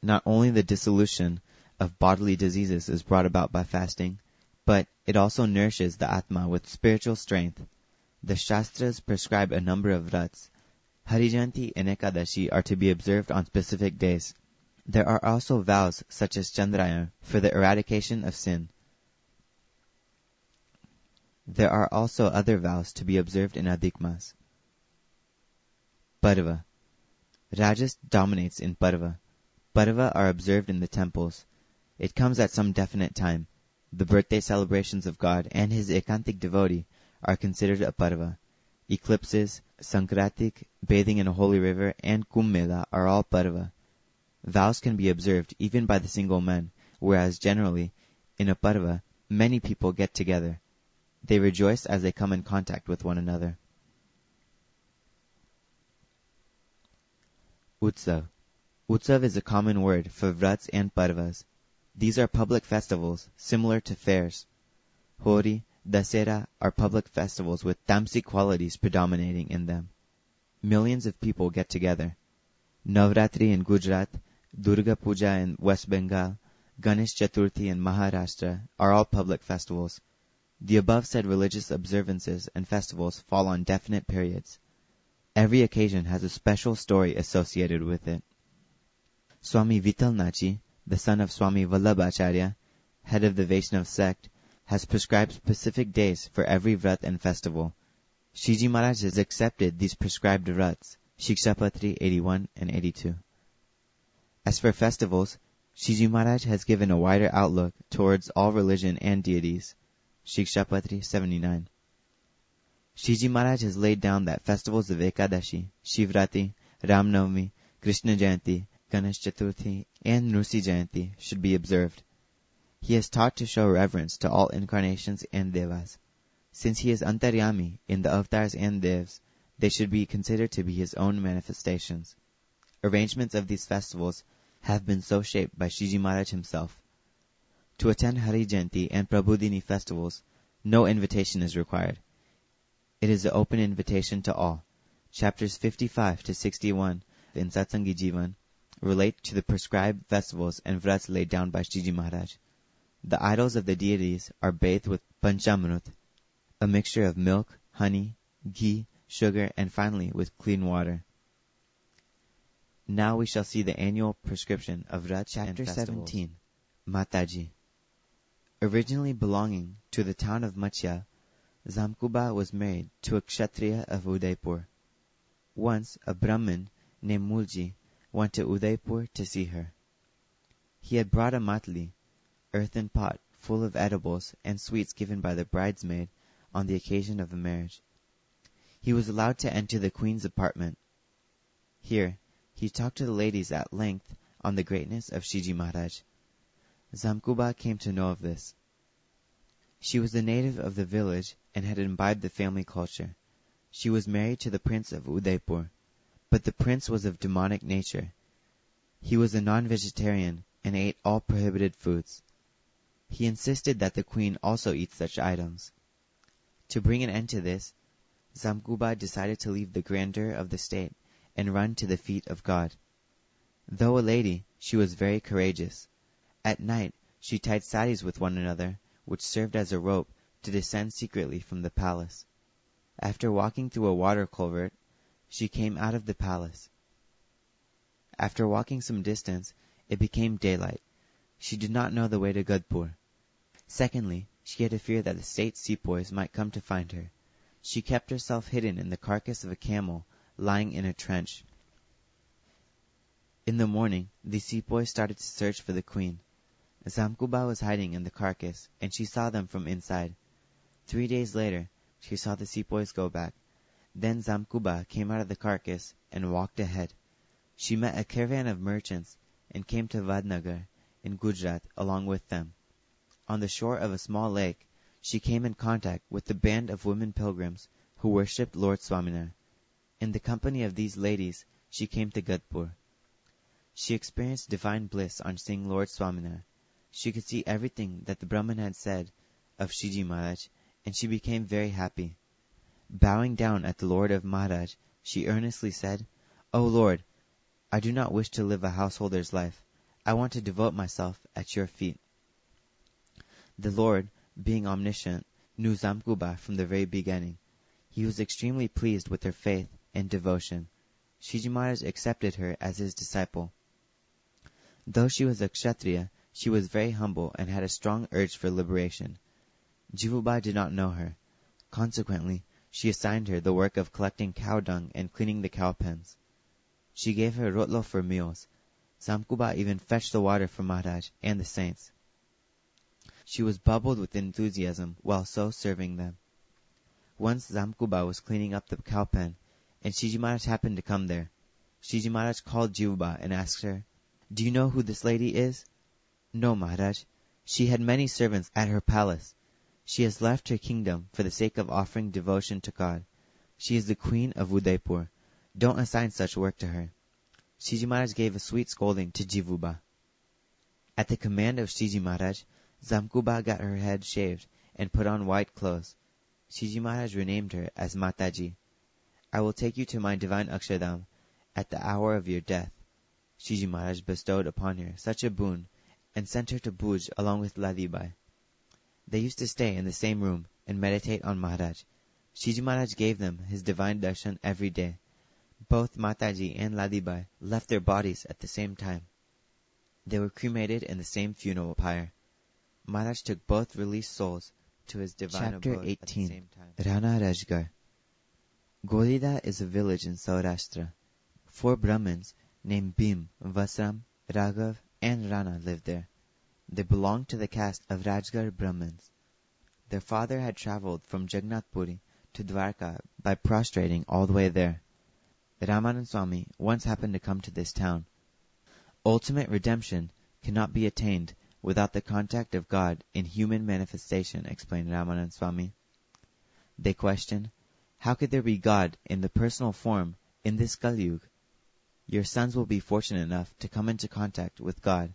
Not only the dissolution of bodily diseases is brought about by fasting, but it also nourishes the Atma with spiritual strength. The Shastras prescribe a number of vrats. Harijanti and Ekadashi are to be observed on specific days. There are also vows such as Chandrayana for the eradication of sin. There are also other vows to be observed in Adhik Mas. Parva. Rajas dominates in Parva. Parva are observed in the temples. It comes at some definite time. The birthday celebrations of God and his ekantik devotee are considered a Parva. Eclipses, Sankratik, bathing in a holy river, and Kumbh Mela are all Parva. Vows can be observed even by the single men, whereas generally, in a Parva, many people get together. They rejoice as they come in contact with one another. Utsav. Utsav is a common word for vrats and parvas. These are public festivals, similar to fairs. Hori, Dasera are public festivals with tamasic qualities predominating in them. Millions of people get together. Navratri in Gujarat, Durga Puja in West Bengal, Ganesh Chaturthi in Maharashtra are all public festivals. The above said religious observances and festivals fall on definite periods. Every occasion has a special story associated with it. Swami Vitalnachi, the son of Swami Vallabhacharya, head of the Vaishnav sect, has prescribed specific days for every vrat and festival. Shiji Maharaj has accepted these prescribed vrats, Shikshapatri 81 and 82. As for festivals, Shiji Maharaj has given a wider outlook towards all religion and deities, Shikshapatri 79. Shiji Maharaj has laid down that festivals of Ekadashi, Shivrati, Ramnavami, Krishna Jayanti, Ganesh Chaturthi, and Nrsi Jayanti should be observed. He has taught to show reverence to all incarnations and devas. Since he is Antaryami in the avatars and devs, they should be considered to be his own manifestations. Arrangements of these festivals have been so shaped by Shiji Maharaj himself. To attend Hari Jayanti and Prabhudini festivals, no invitation is required. It is an open invitation to all. Chapters 55 to 61 in Satsangi Jivan relate to the prescribed festivals and vrats laid down by Shiji Maharaj. The idols of the deities are bathed with panchamrut, a mixture of milk, honey, ghee, sugar, and finally with clean water. Now we shall see the annual prescription of vrats and festivals. Chapter 17. Mataji. Originally belonging to the town of Matsya, Zamkuba was married to a Kshatriya of Udaipur. Once, a Brahmin named Mulji went to Udaipur to see her. He had brought a matli, earthen pot full of edibles and sweets given by the bridesmaid on the occasion of the marriage. He was allowed to enter the queen's apartment. Here, he talked to the ladies at length on the greatness of Shiji Maharaj. Zamkuba came to know of this. She was a native of the village and had imbibed the family culture. She was married to the prince of Udaipur, but the prince was of demonic nature. He was a non-vegetarian and ate all prohibited foods. He insisted that the queen also eat such items. To bring an end to this, Zamkuba decided to leave the grandeur of the state and run to the feet of God. Though a lady, she was very courageous. At night, she tied saris with one another, which served as a rope to descend secretly from the palace. After walking through a water culvert, she came out of the palace. After walking some distance, it became daylight. She did not know the way to Gadpur. Secondly, she had a fear that the state sepoys might come to find her. She kept herself hidden in the carcass of a camel lying in a trench. In the morning, the sepoys started to search for the queen. Zamkuba was hiding in the carcass, and she saw them from inside. 3 days later, she saw the sepoys go back. Then Zamkuba came out of the carcass and walked ahead. She met a caravan of merchants and came to Vadnagar in Gujarat along with them. On the shore of a small lake, she came in contact with the band of women pilgrims who worshipped Lord Swaminarayan. In the company of these ladies, she came to Gadpur. She experienced divine bliss on seeing Lord Swaminarayan. She could see everything that the Brahman had said of Shiji Maharaj, and she became very happy. Bowing down at the Lord of Maharaj, she earnestly said, "O Lord, I do not wish to live a householder's life. I want to devote myself at your feet." The Lord, being omniscient, knew Zamkuba from the very beginning. He was extremely pleased with her faith and devotion. Shiji Maharaj accepted her as his disciple. Though she was a Kshatriya, she was very humble and had a strong urge for liberation. Jivubai did not know her. Consequently, she assigned her the work of collecting cow dung and cleaning the cow pens. She gave her rotlo for meals. Zamkuba even fetched the water for Maharaj and the saints. She was bubbled with enthusiasm while so serving them. Once Zamkuba was cleaning up the cow pen, and Shiji Maharaj happened to come there. Shiji Maharaj called Jivubai and asked her, "Do you know who this lady is?" "No, Maharaj. She had many servants at her palace. She has left her kingdom for the sake of offering devotion to God. She is the queen of Udaipur. Don't assign such work to her." Shiji Maharaj gave a sweet scolding to Jivubai. At the command of Shiji Maharaj, Zamkuba got her head shaved and put on white clothes. Shiji Maharaj renamed her as Mataji. "I will take you to my divine Akshardham at the hour of your death." Shiji Maharaj bestowed upon her such a boon and sent her to Bhuj along with Ladibai. They used to stay in the same room and meditate on Maharaj. Shiji Maharaj gave them his divine darshan every day. Both Mataji and Ladibai left their bodies at the same time. They were cremated in the same funeral pyre. Maharaj took both released souls to his divine Chapter abode 18. at the same time. Rana Rajgar. Golida is a village in Saurashtra. 4 Brahmins named Bhim, Vasram, Raghav, and Rana lived there. They belonged to the caste of Rajgar Brahmins. Their father had travelled from Jagannath Puri to Dwarka by prostrating all the way there. Ramanand Swami once happened to come to this town. Ultimate redemption cannot be attained without the contact of God in human manifestation, explained Ramanand Swami. They questioned, how could there be God in the personal form in this Kalyug? Your sons will be fortunate enough to come into contact with God.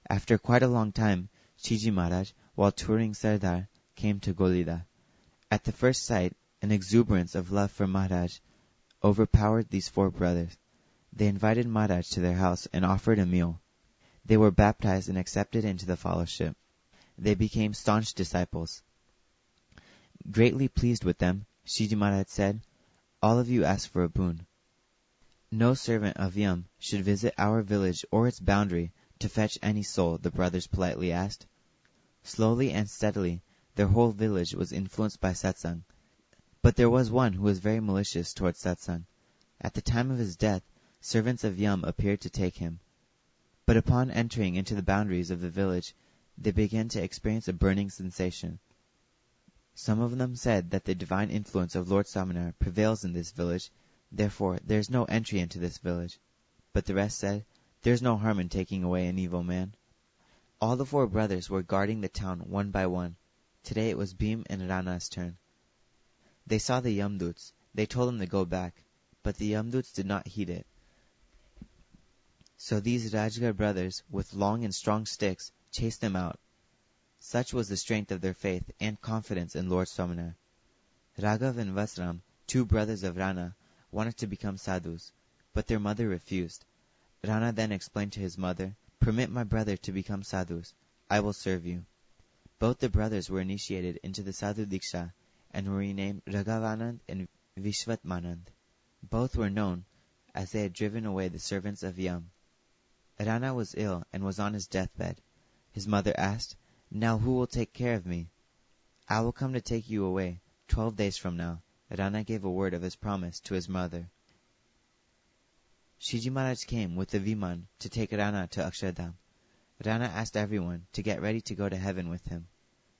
After quite a long time, Shiji Maharaj, while touring Sardar, came to Golida. At the first sight, an exuberance of love for Maharaj overpowered these 4 brothers. They invited Maharaj to their house and offered a meal. They were baptized and accepted into the fellowship. They became staunch disciples. Greatly pleased with them, Shiji Maharaj said, "All of you ask for a boon. No servant of Yam should visit our village or its boundary to fetch any soul," the brothers politely asked. Slowly and steadily, their whole village was influenced by satsang. But there was one who was very malicious towards satsang. At the time of his death, servants of Yam appeared to take him. But upon entering into the boundaries of the village, they began to experience a burning sensation. Some of them said that the divine influence of Lord Swaminarayan prevails in this village, therefore there is no entry into this village. But the rest said, there is no harm in taking away an evil man. All the 4 brothers were guarding the town one by one. Today it was Bhim and Rana's turn. They saw the Yamduts. They told them to go back, but the Yamduts did not heed it. So these Rajgar brothers, with long and strong sticks, chased them out. Such was the strength of their faith and confidence in Lord Swaminarayan. Raghav and Vasram, 2 brothers of Rana, wanted to become sadhus, but their mother refused. Rana then explained to his mother, "Permit my brother to become sadhus. I will serve you." Both the brothers were initiated into the sadhu diksha and were renamed Raghavanand and Vishwatmanand. Both were known as they had driven away the servants of Yam. Rana was ill and was on his deathbed. His mother asked, "Now who will take care of me?" "I will come to take you away 12 days from now." Rana gave a word of his promise to his mother. Shiji Maharaj came with the Viman to take Rana to Akshardham. Rana asked everyone to get ready to go to heaven with him.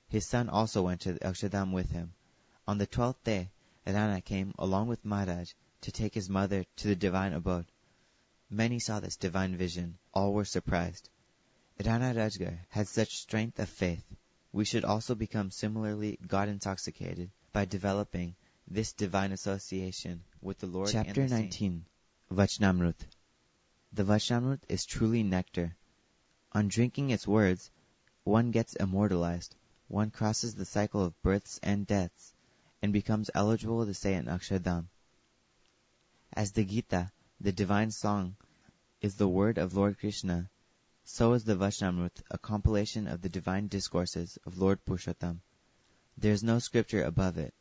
His son also went to Akshardham with him. On the 12th day, Rana came along with Maharaj to take his mother to the divine abode. Many saw this divine vision. All were surprised. Rana Rajgar had such strength of faith. We should also become similarly God-intoxicated by developing this divine association with the Lord. Chapter 19. Vachnamrut. The Vachnamrut is truly nectar. On drinking its words, one gets immortalized. One crosses the cycle of births and deaths, and becomes eligible to say an Akshardham. As the Gita, the divine song, is the word of Lord Krishna, so is the Vachnamrut a compilation of the divine discourses of Lord Purushottam. There is no scripture above it.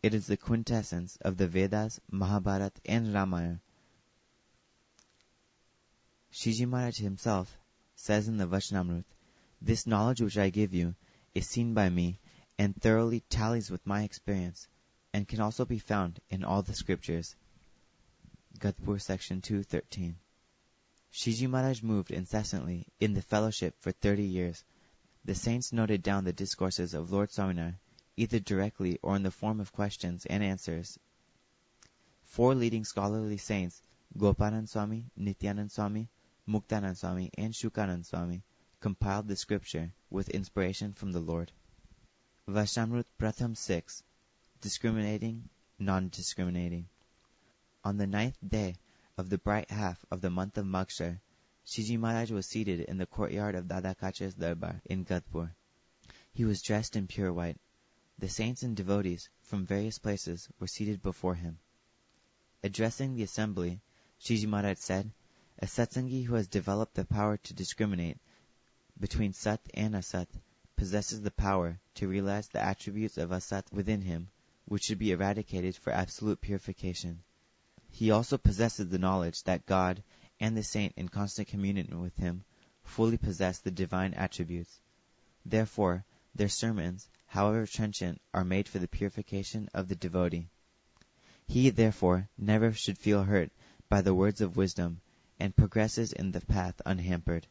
It is the quintessence of the Vedas, Mahabharata, and Ramayana. Shiji Maharaj himself says in the Vachnamrut, "This knowledge which I give you is seen by me and thoroughly tallies with my experience, and can also be found in all the scriptures." Gadpur section 213. Shiji Maharaj moved incessantly in the fellowship for 30 years. The saints noted down the discourses of Lord Swaminarayan, either directly or in the form of questions and answers. 4 leading scholarly saints, Gopanand Swami, Nityanand Swami, Muktanand Swami, and Shukanand Swami, compiled the scripture with inspiration from the Lord. Vachnamrut Pratham 6. Discriminating, non-discriminating. On the 9th day of the bright half of the month of Magshar, Shiji Maharaj was seated in the courtyard of Dada Kacha's Darbar in Gadpur. He was dressed in pure white. The saints and devotees from various places were seated before him. Addressing the assembly, Shiji Maharaj said, "A satsangi who has developed the power to discriminate between Sat and Asat possesses the power to realize the attributes of Asat within him, which should be eradicated for absolute purification. He also possesses the knowledge that God and the saint in constant communion with him fully possess the divine attributes. Therefore, their sermons, however trenchant, are made for the purification of the devotee. He, therefore, never should feel hurt by the words of wisdom, and progresses in the path unhampered.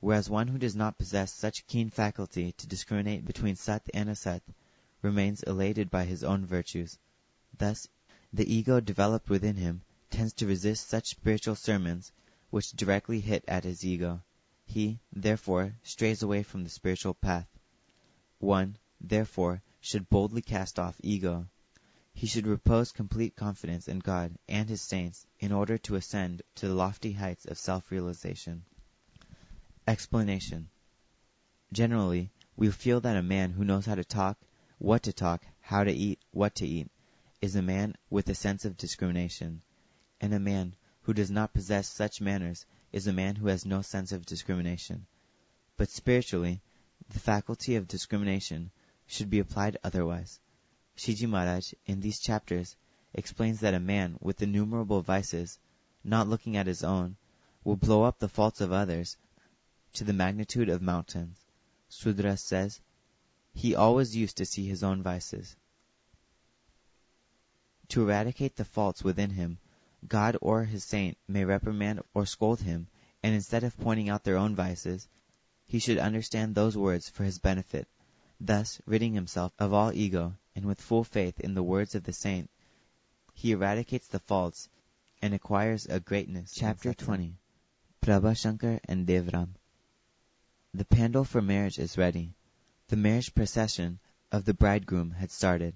Whereas one who does not possess such keen faculty to discriminate between Sat and Asat remains elated by his own virtues. Thus, the ego developed within him tends to resist such spiritual sermons which directly hit at his ego. He, therefore, strays away from the spiritual path. One, therefore, should boldly cast off ego. He should repose complete confidence in God and his saints in order to ascend to the lofty heights of self-realization." Explanation. Generally, we feel that a man who knows how to talk, what to talk, how to eat, what to eat, is a man with a sense of discrimination, and a man who does not possess such manners is a man who has no sense of discrimination. But spiritually, the faculty of discrimination should be applied otherwise. Shiji Maharaj, in these chapters, explains that a man with innumerable vices, not looking at his own, will blow up the faults of others to the magnitude of mountains. Sudra says, "He always used to see his own vices." To eradicate the faults within him, God or his saint may reprimand or scold him, and instead of pointing out their own vices, he should understand those words for his benefit. Thus, ridding himself of all ego, and with full faith in the words of the saint, he eradicates the faults and acquires a greatness. Chapter 20. Prabhashankar and Devram. The pandal for marriage is ready. The marriage procession of the bridegroom had started.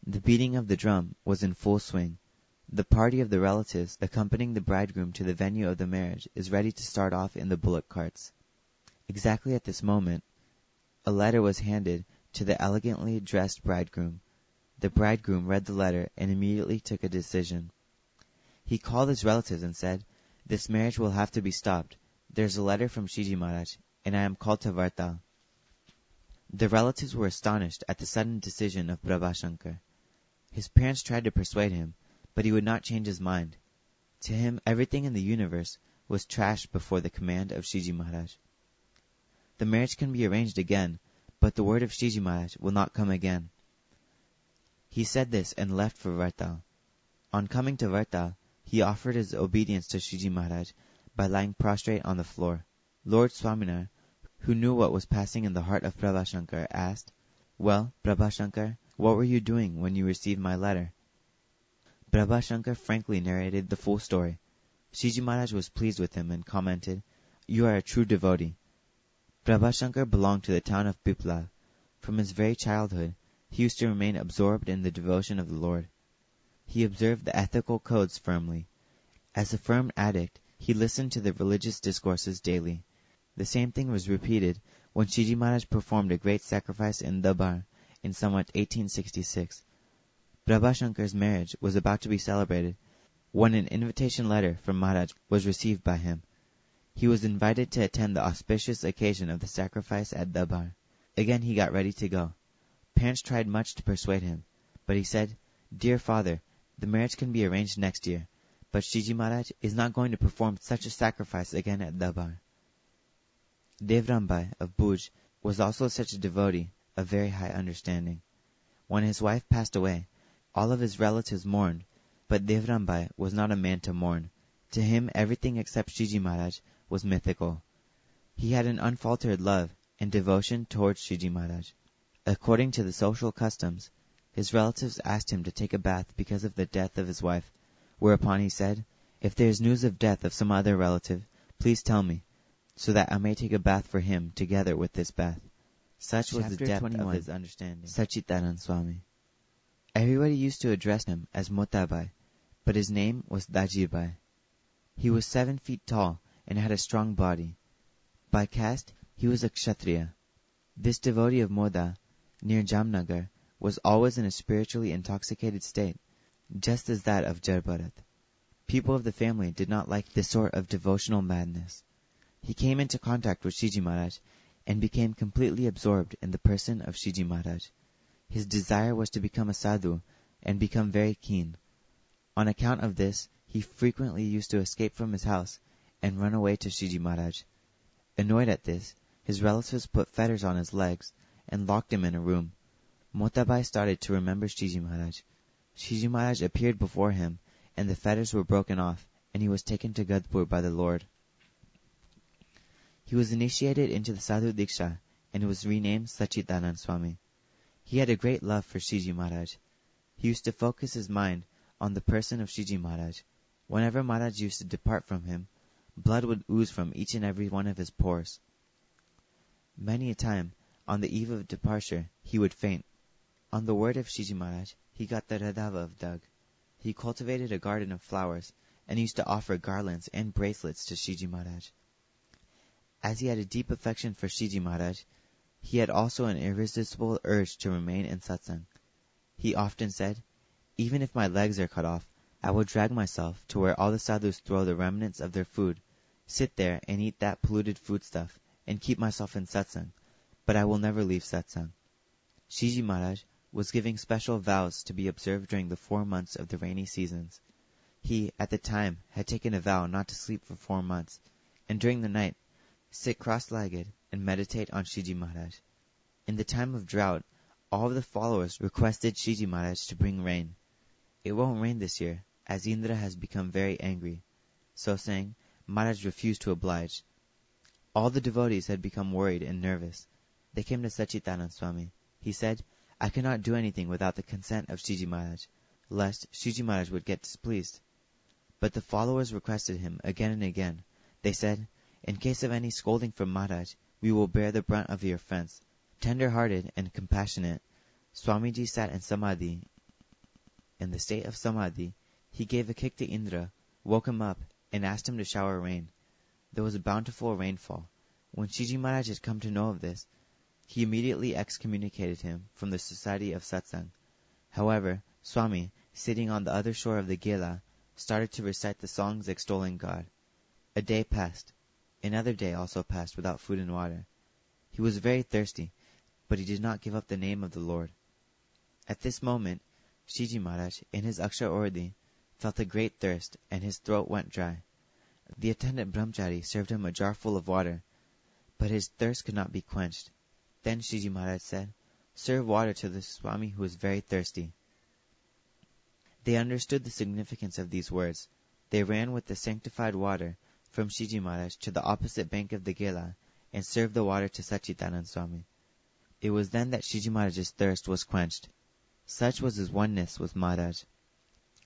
The beating of the drum was in full swing. The party of the relatives accompanying the bridegroom to the venue of the marriage is ready to start off in the bullock carts. Exactly at this moment, a letter was handed to the elegantly dressed bridegroom. The bridegroom read the letter and immediately took a decision. He called his relatives and said, "This marriage will have to be stopped. There's a letter from Shiji Maharaj, and I am called to Vartal." The relatives were astonished at the sudden decision of Prabhashankar. His parents tried to persuade him, but he would not change his mind. To him, everything in the universe was trash before the command of Shiji Maharaj. The marriage can be arranged again, but the word of Shiji Maharaj will not come again. He said this and left for Vartal. On coming to Vartal, he offered his obedience to Shiji Maharaj by lying prostrate on the floor. Lord Swaminarayan, who knew what was passing in the heart of Prabhashankar, asked, "Well, Prabhashankar, what were you doing when you received my letter?" Prabhashankar frankly narrated the full story. Shiji Maharaj was pleased with him and commented, "You are a true devotee." Prabhashankar belonged to the town of Piplav. From his very childhood, he used to remain absorbed in the devotion of the Lord. He observed the ethical codes firmly. As a firm addict, he listened to the religious discourses daily. The same thing was repeated when Shiji Maharaj performed a great sacrifice in Dabar in somewhat 1866. Prabhashankar's marriage was about to be celebrated when an invitation letter from Maharaj was received by him. He was invited to attend the auspicious occasion of the sacrifice at Dabar. Again he got ready to go. Parents tried much to persuade him, but he said, "Dear father, the marriage can be arranged next year, but Shiji Maharaj is not going to perform such a sacrifice again at Dabar." Devrambai of Bhuj was also such a devotee of very high understanding. When his wife passed away, all of his relatives mourned, but Devrambai was not a man to mourn. To him everything except Shiji Maharaj was mythical. He had an unfaltered love and devotion towards Shiji Maharaj. According to the social customs, his relatives asked him to take a bath because of the death of his wife, whereupon he said, "If there is news of death of some other relative, please tell me, so that I may take a bath for him together with this bath." Such was the depth of his understanding. Sachidanand Swami. Everybody used to address him as Motabai, but his name was Dajibai. He was 7 feet tall and had a strong body. By caste, he was a Kshatriya. This devotee of Moda, near Jamnagar, was always in a spiritually intoxicated state, just as that of Jarbharat. People of the family did not like this sort of devotional madness. He came into contact with Shiji Maharaj and became completely absorbed in the person of Shiji Maharaj. His desire was to become a sadhu and become very keen. On account of this, he frequently used to escape from his house and run away to Shiji Maharaj. Annoyed at this, his relatives put fetters on his legs and locked him in a room. Motabai started to remember Shiji Maharaj. Shiji Maharaj appeared before him, and the fetters were broken off, and he was taken to Gadpur by the Lord. He was initiated into the Sadhu Diksha and was renamed Sachidanand Swami. He had a great love for Shiji Maharaj. He used to focus his mind on the person of Shiji Maharaj. Whenever Maharaj used to depart from him, blood would ooze from each and every one of his pores. Many a time, on the eve of departure, he would faint. On the word of Shiji Maharaj, he got the Radhava of Dag. He cultivated a garden of flowers and used to offer garlands and bracelets to Shiji Maharaj. As he had a deep affection for Shiji Maharaj, he had also an irresistible urge to remain in satsang. He often said, "Even if my legs are cut off, I will drag myself to where all the sadhus throw the remnants of their food, sit there and eat that polluted foodstuff, and keep myself in satsang, but I will never leave satsang." Shiji Maharaj was giving special vows to be observed during the 4 months of the rainy seasons. He, at the time, had taken a vow not to sleep for 4 months, and during the night, sit cross-legged and meditate on Shiji Maharaj. In the time of drought, all of the followers requested Shiji Maharaj to bring rain. "It won't rain this year, as Indra has become very angry." So saying, Maharaj refused to oblige. All the devotees had become worried and nervous. They came to Sachidanand Swami. He said, "I cannot do anything without the consent of Shiji Maharaj, lest Shiji Maharaj would get displeased." But the followers requested him again and again. They said, "In case of any scolding from Maharaj, we will bear the brunt of your offense." Tender-hearted and compassionate, Swamiji sat in Samadhi. In the state of Samadhi, he gave a kick to Indra, woke him up, and asked him to shower rain. There was a bountiful rainfall. When Shiji Maharaj had come to know of this, he immediately excommunicated him from the society of satsang. However, Swami, sitting on the other shore of the Gela, started to recite the songs extolling God. A day passed. Another day also passed without food and water. He was very thirsty, but he did not give up the name of the Lord. At this moment, Shiji Maharaj, in his Aksha Ordi, felt a great thirst, and his throat went dry. The attendant brahmachari served him a jar full of water, but his thirst could not be quenched. Then Shiji Maharaj said, "Serve water to the Swami who is very thirsty." They understood the significance of these words. They ran with the sanctified water from Shiji Maharaj to the opposite bank of the Gela and served the water to Sachidanand Swami. It was then that Shiji Maharaj's thirst was quenched. Such was his oneness with Maharaj.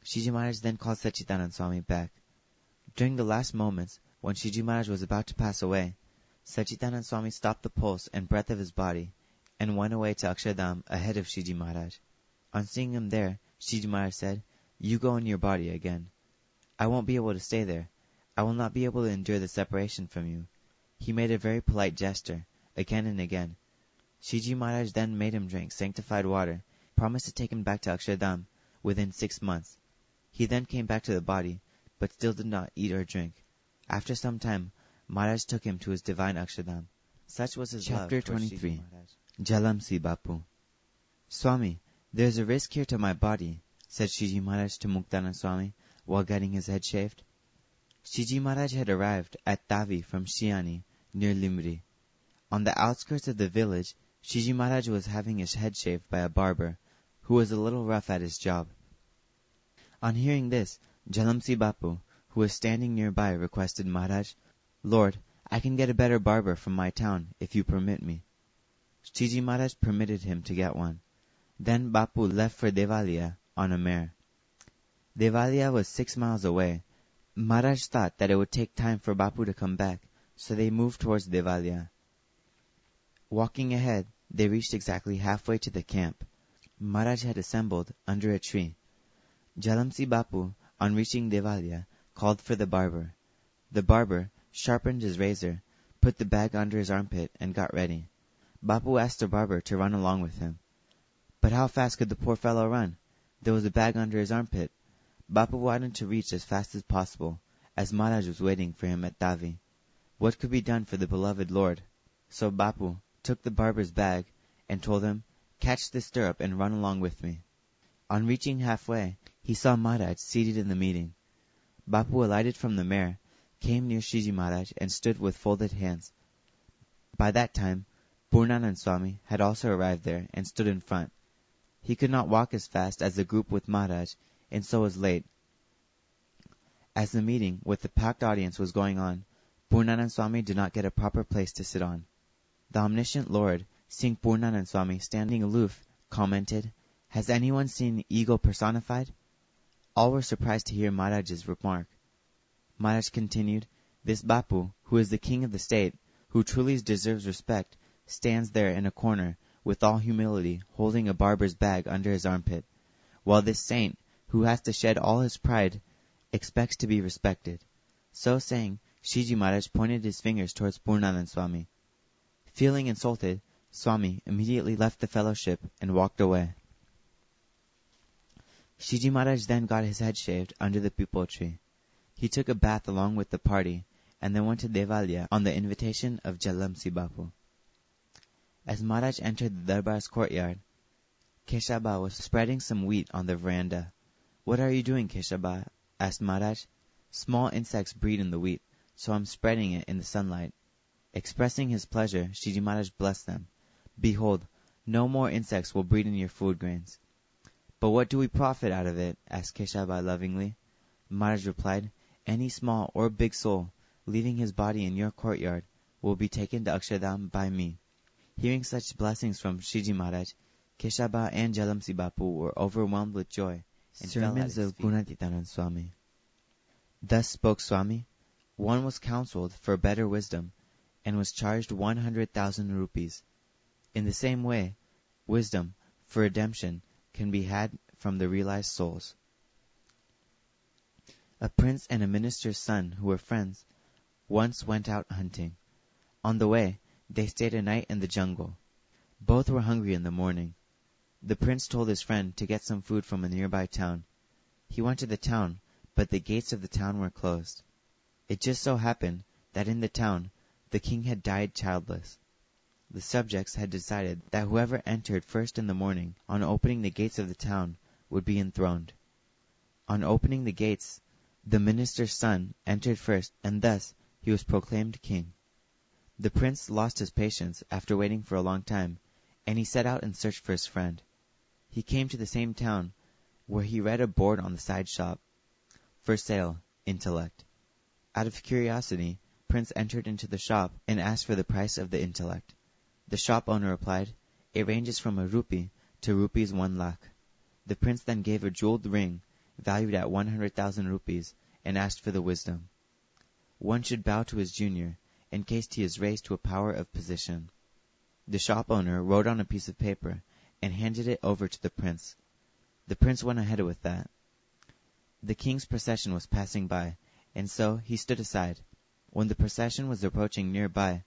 Shiji Maharaj then called Sachidanand Swami back. During the last moments, when Shiji Maharaj was about to pass away, Sachidanand Swami stopped the pulse and breath of his body and went away to Akshardham ahead of Shiji Maharaj. On seeing him there, Shiji Maharaj said, "You go in your body again. I won't be able to stay there. I will not be able to endure the separation from you." He made a very polite gesture, again and again. Shiji Maharaj then made him drink sanctified water, promised to take him back to Akshardham within 6 months. He then came back to the body, but still did not eat or drink. After some time, Maharaj took him to his divine Akshardham. Such was his Chapter love towards 23. Shiji Maharaj. Jalamsi Bapu. Swami, there is a risk here to my body, said Shiji Maharaj to Muktanand Swami while getting his head shaved. Shiji Maharaj had arrived at Tavi from Shiani, near Limri. On the outskirts of the village, Shiji Maharaj was having his head shaved by a barber, who was a little rough at his job. On hearing this, Jalamsi Bapu, who was standing nearby, requested Maharaj, "Lord, I can get a better barber from my town, if you permit me." Shiji Maharaj permitted him to get one. Then Bapu left for Devalia on a mare. Devalia was 6 miles away. Maharaj thought that it would take time for Bapu to come back, so they moved towards Devalia. Walking ahead, they reached exactly halfway to the camp. Maharaj had assembled under a tree. Jalamsi Bapu, on reaching Devalia, called for the barber. The barber sharpened his razor, put the bag under his armpit, and got ready. Bapu asked the barber to run along with him. But how fast could the poor fellow run? There was a bag under his armpit. Bapu wanted to reach as fast as possible, as Maharaj was waiting for him at Tavi. What could be done for the beloved Lord? So Bapu took the barber's bag and told him, "Catch this stirrup and run along with me." On reaching halfway, he saw Maharaj seated in the meeting. Bapu alighted from the mare, came near Shiji Maharaj, and stood with folded hands. By that time, Purnanand Swami had also arrived there and stood in front. He could not walk as fast as the group with Maharaj, and so was late. As the meeting with the packed audience was going on, Purnanand Swami did not get a proper place to sit on. The omniscient Lord, seeing Purnanand Swami standing aloof, commented, "Has anyone seen the ego personified?" All were surprised to hear Maharaj's remark. Maharaj continued, "This Bapu, who is the king of the state, who truly deserves respect, stands there in a corner, with all humility, holding a barber's bag under his armpit, while this saint, who has to shed all his pride, expects to be respected." So saying, Shiji Maharaj pointed his fingers towards Purnanand Swami. Feeling insulted, Swami immediately left the fellowship and walked away. Shiji Maharaj then got his head shaved under the peepal tree. He took a bath along with the party, and then went to Devalia on the invitation of Jalamsi Bapu. As Maharaj entered the Darbar's courtyard, Keshaba was spreading some wheat on the veranda. "What are you doing, Keshaba?" asked Maharaj. "Small insects breed in the wheat, so I'm spreading it in the sunlight." Expressing his pleasure, Shiji Maharaj blessed them. "Behold, no more insects will breed in your food grains." "But what do we profit out of it?" asked Keshaba lovingly. Maharaj replied, "Any small or big soul, leaving his body in your courtyard, will be taken to Akshardham by me." Hearing such blessings from Shiji Maharaj, Keshaba and Jalamsi Bapu were overwhelmed with joy and Sermons of Gunatitanand Swami. Thus spoke Swami. One was counseled for better wisdom, and was charged 100,000 rupees. In the same way, wisdom for redemption can be had from the realized souls. A prince and a minister's son, who were friends, once went out hunting. On the way, they stayed a night in the jungle. Both were hungry in the morning. The prince told his friend to get some food from a nearby town. He went to the town, but the gates of the town were closed. It just so happened that in the town, the king had died childless. The subjects had decided that whoever entered first in the morning, on opening the gates of the town, would be enthroned. On opening the gates, the minister's son entered first, and thus he was proclaimed king. The prince lost his patience after waiting for a long time, and he set out in search for his friend. He came to the same town, where he read a board on the side shop, "For sale, intellect." Out of curiosity, Prince entered into the shop and asked for the price of the intellect. The shop owner replied, "It ranges from a rupee to rupees 1 lakh. The prince then gave a jeweled ring, valued at 100,000 rupees, and asked for the wisdom. One should bow to his junior, in case he is raised to a power of position. The shop owner wrote on a piece of paper, and handed it over to the prince. The prince went ahead with that. The king's procession was passing by, and so he stood aside. When the procession was approaching nearby,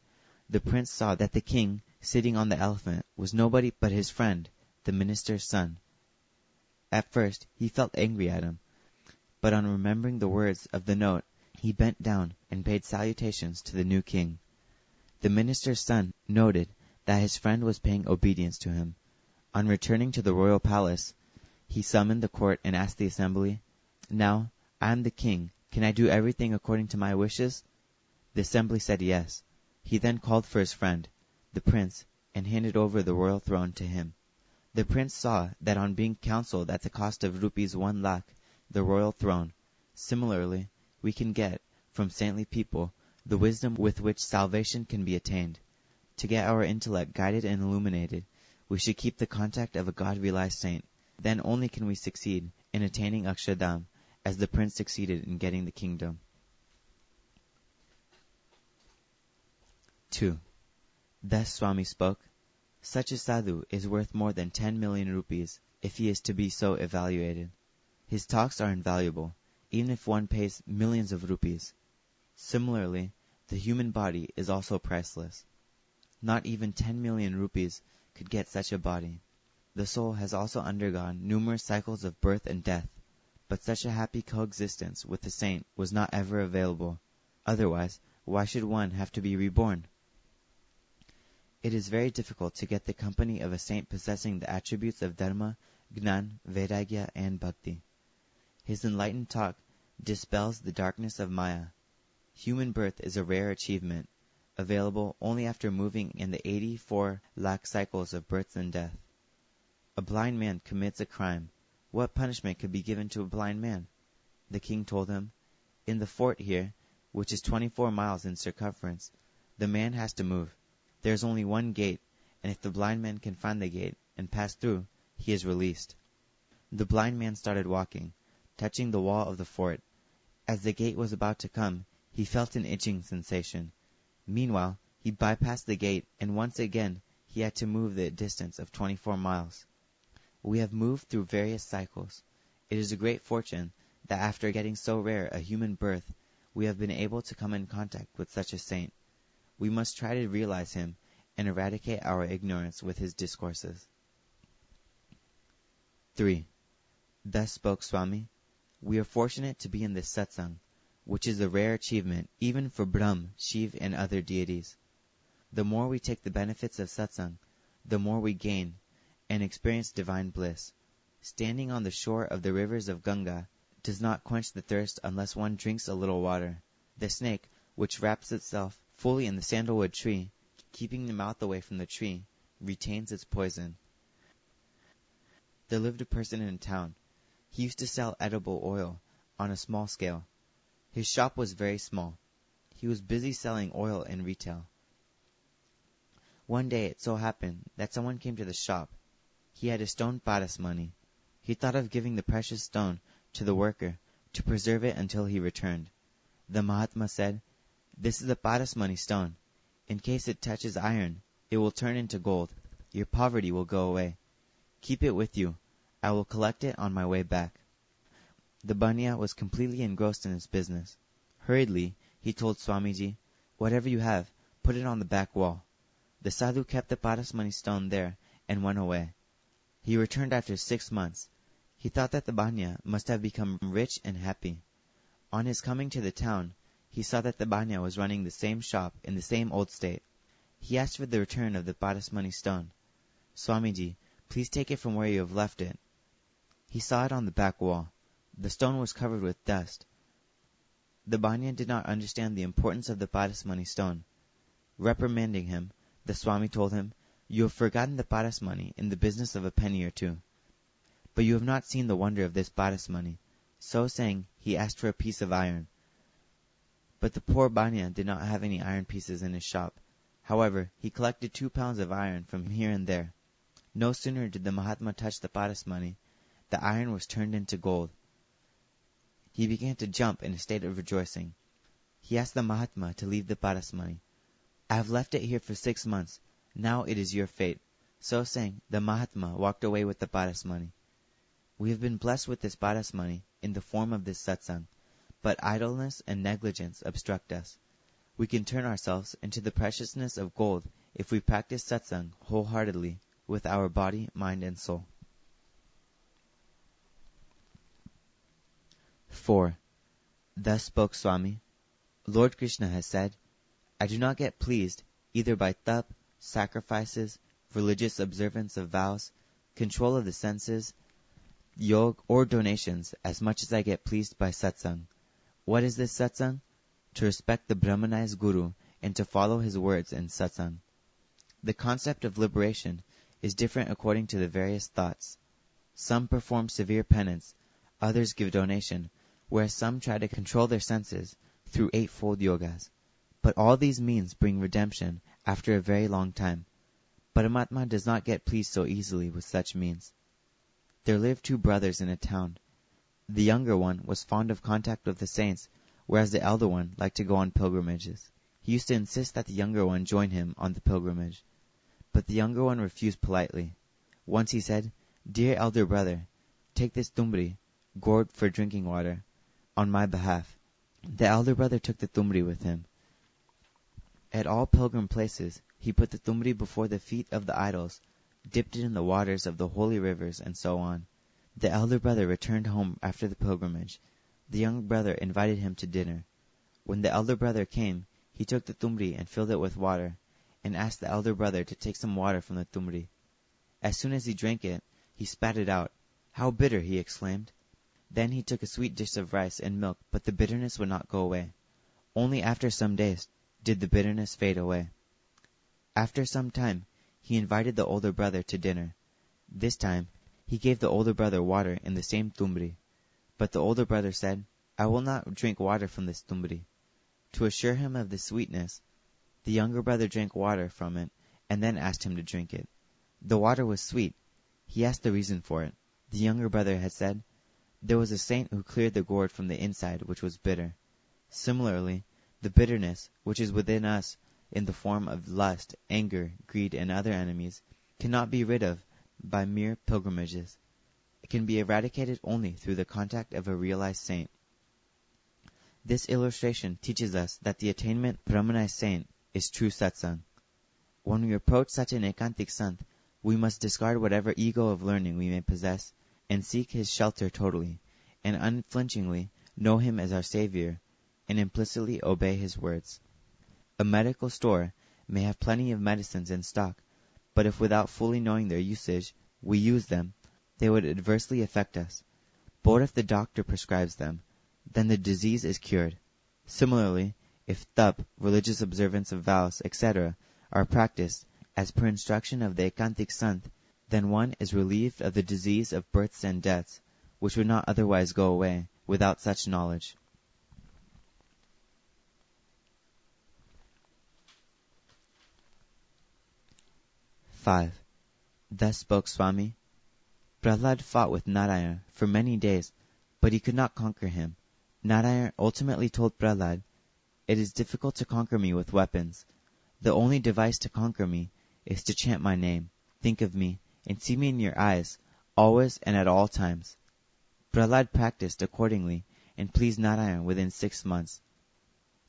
the prince saw that the king sitting on the elephant, was nobody but his friend, the minister's son. At first he felt angry at him, but on remembering the words of the note, he bent down and paid salutations to the new king. The minister's son noted that his friend was paying obedience to him. On returning to the royal palace, he summoned the court and asked the assembly, "Now, I am the king. Can I do everything according to my wishes?" The assembly said yes. He then called for his friend, the prince, and handed over the royal throne to him. The prince saw that on being counseled at the cost of rupees 1 lakh, the royal throne. Similarly, we can get, from saintly people, the wisdom with which salvation can be attained. To get our intellect guided and illuminated, we should keep the contact of a God-realized saint. Then only can we succeed in attaining Akshardham, as the prince succeeded in getting the kingdom. 2. Thus Swami spoke, "Such a sadhu is worth more than 10 million rupees, if he is to be so evaluated. His talks are invaluable, even if one pays millions of rupees. Similarly, the human body is also priceless. Not even 10 million rupees could get such a body. The soul has also undergone numerous cycles of birth and death, but such a happy coexistence with the saint was not ever available. Otherwise, why should one have to be reborn? It is very difficult to get the company of a saint possessing the attributes of Dharma, Gnan, Vairagya, and Bhakti. His enlightened talk dispels the darkness of Maya. Human birth is a rare achievement, available only after moving in the 84 lakh cycles of birth and death. A blind man commits a crime. What punishment could be given to a blind man? The king told him, "In the fort here, which is 24 miles in circumference, the man has to move. There is only one gate, and if the blind man can find the gate and pass through, he is released." The blind man started walking, touching the wall of the fort. As the gate was about to come, he felt an itching sensation. Meanwhile, he bypassed the gate, and once again he had to move the distance of 24 miles. We have moved through various cycles. It is a great fortune that after getting so rare a human birth, we have been able to come in contact with such a saint. We must try to realize him and eradicate our ignorance with his discourses. 3. Thus spoke Swami, "We are fortunate to be in this satsang, which is a rare achievement even for Brahm, Shiv, and other deities. The more we take the benefits of satsang, the more we gain and experience divine bliss. Standing on the shore of the rivers of Ganga does not quench the thirst unless one drinks a little water. The snake, which wraps itself fully in the sandalwood tree, keeping the mouth away from the tree, retains its poison." There lived a person in a town. He used to sell edible oil on a small scale. His shop was very small. He was busy selling oil in retail. One day it so happened that someone came to the shop. He had a stone paras money. He thought of giving the precious stone to the worker to preserve it until he returned. The Mahatma said, "This is a paras money stone. In case it touches iron, it will turn into gold. Your poverty will go away. Keep it with you. I will collect it on my way back." The Banya was completely engrossed in his business. Hurriedly, he told Swamiji, "Whatever you have, put it on the back wall." The sadhu kept the paras money stone there and went away. He returned after 6 months. He thought that the Banya must have become rich and happy. On his coming to the town, he saw that the Banya was running the same shop in the same old state. He asked for the return of the paras money stone. "Swamiji, please take it from where you have left it." He saw it on the back wall. The stone was covered with dust. The Banya did not understand the importance of the paras money stone. Reprimanding him, the Swami told him, "You have forgotten the paras money in the business of a penny or two. But you have not seen the wonder of this paras money." So saying, he asked for a piece of iron. But the poor Banya did not have any iron pieces in his shop. However, he collected 2 pounds of iron from here and there. No sooner did the Mahatma touch the paras money, the iron was turned into gold. He began to jump in a state of rejoicing. He asked the Mahatma to leave the paras money. "I have left it here for 6 months. Now it is your fate." So saying, the Mahatma walked away with the paras money. We have been blessed with this paras money in the form of this satsang, but idleness and negligence obstruct us. We can turn ourselves into the preciousness of gold if we practice satsang wholeheartedly with our body, mind, and soul. 4. Thus spoke Swami. Lord Krishna has said, I do not get pleased either by tap, sacrifices, religious observance of vows, control of the senses, yoga, or donations as much as I get pleased by satsang. What is this satsang? To respect the Brahmanized Guru and to follow his words in satsang. The concept of liberation is different according to the various thoughts. Some perform severe penance, others give donation, whereas some try to control their senses through eightfold yogas. But all these means bring redemption after a very long time. Paramatma does not get pleased so easily with such means. There lived two brothers in a town. The younger one was fond of contact with the saints, whereas the elder one liked to go on pilgrimages. He used to insist that the younger one join him on the pilgrimage. But the younger one refused politely. Once he said, Dear elder brother, take this tumbri, gourd for drinking water, on my behalf. The elder brother took the tumbri with him. At all pilgrim places, he put the tumbri before the feet of the idols, dipped it in the waters of the holy rivers, and so on. The elder brother returned home after the pilgrimage. The young brother invited him to dinner. When the elder brother came, he took the tumbri and filled it with water, and asked the elder brother to take some water from the tumbri. As soon as he drank it, he spat it out. How bitter, he exclaimed. Then he took a sweet dish of rice and milk, but the bitterness would not go away. Only after some days did the bitterness fade away. After some time, he invited the older brother to dinner. This time, he gave the older brother water in the same tumbri. But the older brother said, I will not drink water from this tumbri. To assure him of the sweetness, the younger brother drank water from it, and then asked him to drink it. The water was sweet. He asked the reason for it. The younger brother had said, There was a saint who cleared the gourd from the inside, which was bitter. Similarly, the bitterness, which is within us in the form of lust, anger, greed, and other enemies, cannot be rid of by mere pilgrimages. It can be eradicated only through the contact of a realized saint. This illustration teaches us that the attainment Brahmanized saint is true satsang. When we approach such an ekantik sant, we must discard whatever ego of learning we may possess and seek his shelter totally, and unflinchingly know him as our savior, and implicitly obey his words. A medical store may have plenty of medicines in stock, but if without fully knowing their usage, we use them, they would adversely affect us. But if the doctor prescribes them, then the disease is cured. Similarly, if tap, religious observance of vows, etc., are practiced as per instruction of the ekantik sant, then one is relieved of the disease of births and deaths, which would not otherwise go away without such knowledge. 5. Thus spoke Swami. Prahlad fought with Narayana for many days, but he could not conquer him. Narayana ultimately told Prahlad, It is difficult to conquer me with weapons. The only device to conquer me is to chant my name, think of me, and see me in your eyes, always and at all times. Prahlad practiced accordingly and pleased Narayana within 6 months.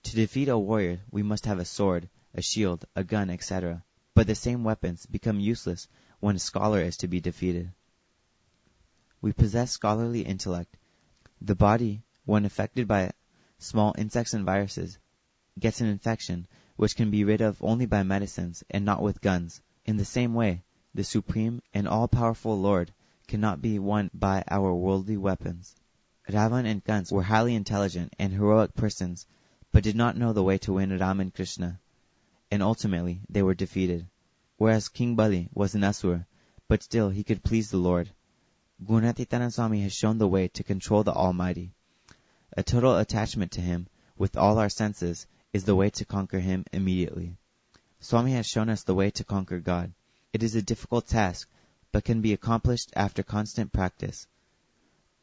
To defeat a warrior, we must have a sword, a shield, a gun, etc. But the same weapons become useless when a scholar is to be defeated. We possess scholarly intellect. The body, when affected by small insects and viruses, gets an infection which can be rid of only by medicines and not with guns. In the same way, the supreme and all-powerful Lord cannot be won by our worldly weapons. Ravan and Kans were highly intelligent and heroic persons, but did not know the way to win Ram and Krishna, and ultimately they were defeated. Whereas King Bali was an asur, but still he could please the Lord. Gunatitana Swami has shown the way to control the Almighty. A total attachment to Him, with all our senses, is the way to conquer Him immediately. Swami has shown us the way to conquer God. It is a difficult task, but can be accomplished after constant practice.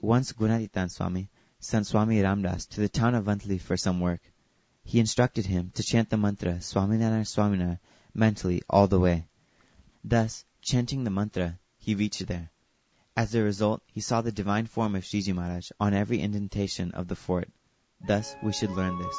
Once Gunatitan Swami sent Swami Ramdas to the town of Vantali for some work. He instructed him to chant the mantra Swaminarayan Swaminarayan mentally all the way. Thus, chanting the mantra, he reached there. As a result, he saw the divine form of Shriji Maharaj on every indentation of the fort. Thus, we should learn this.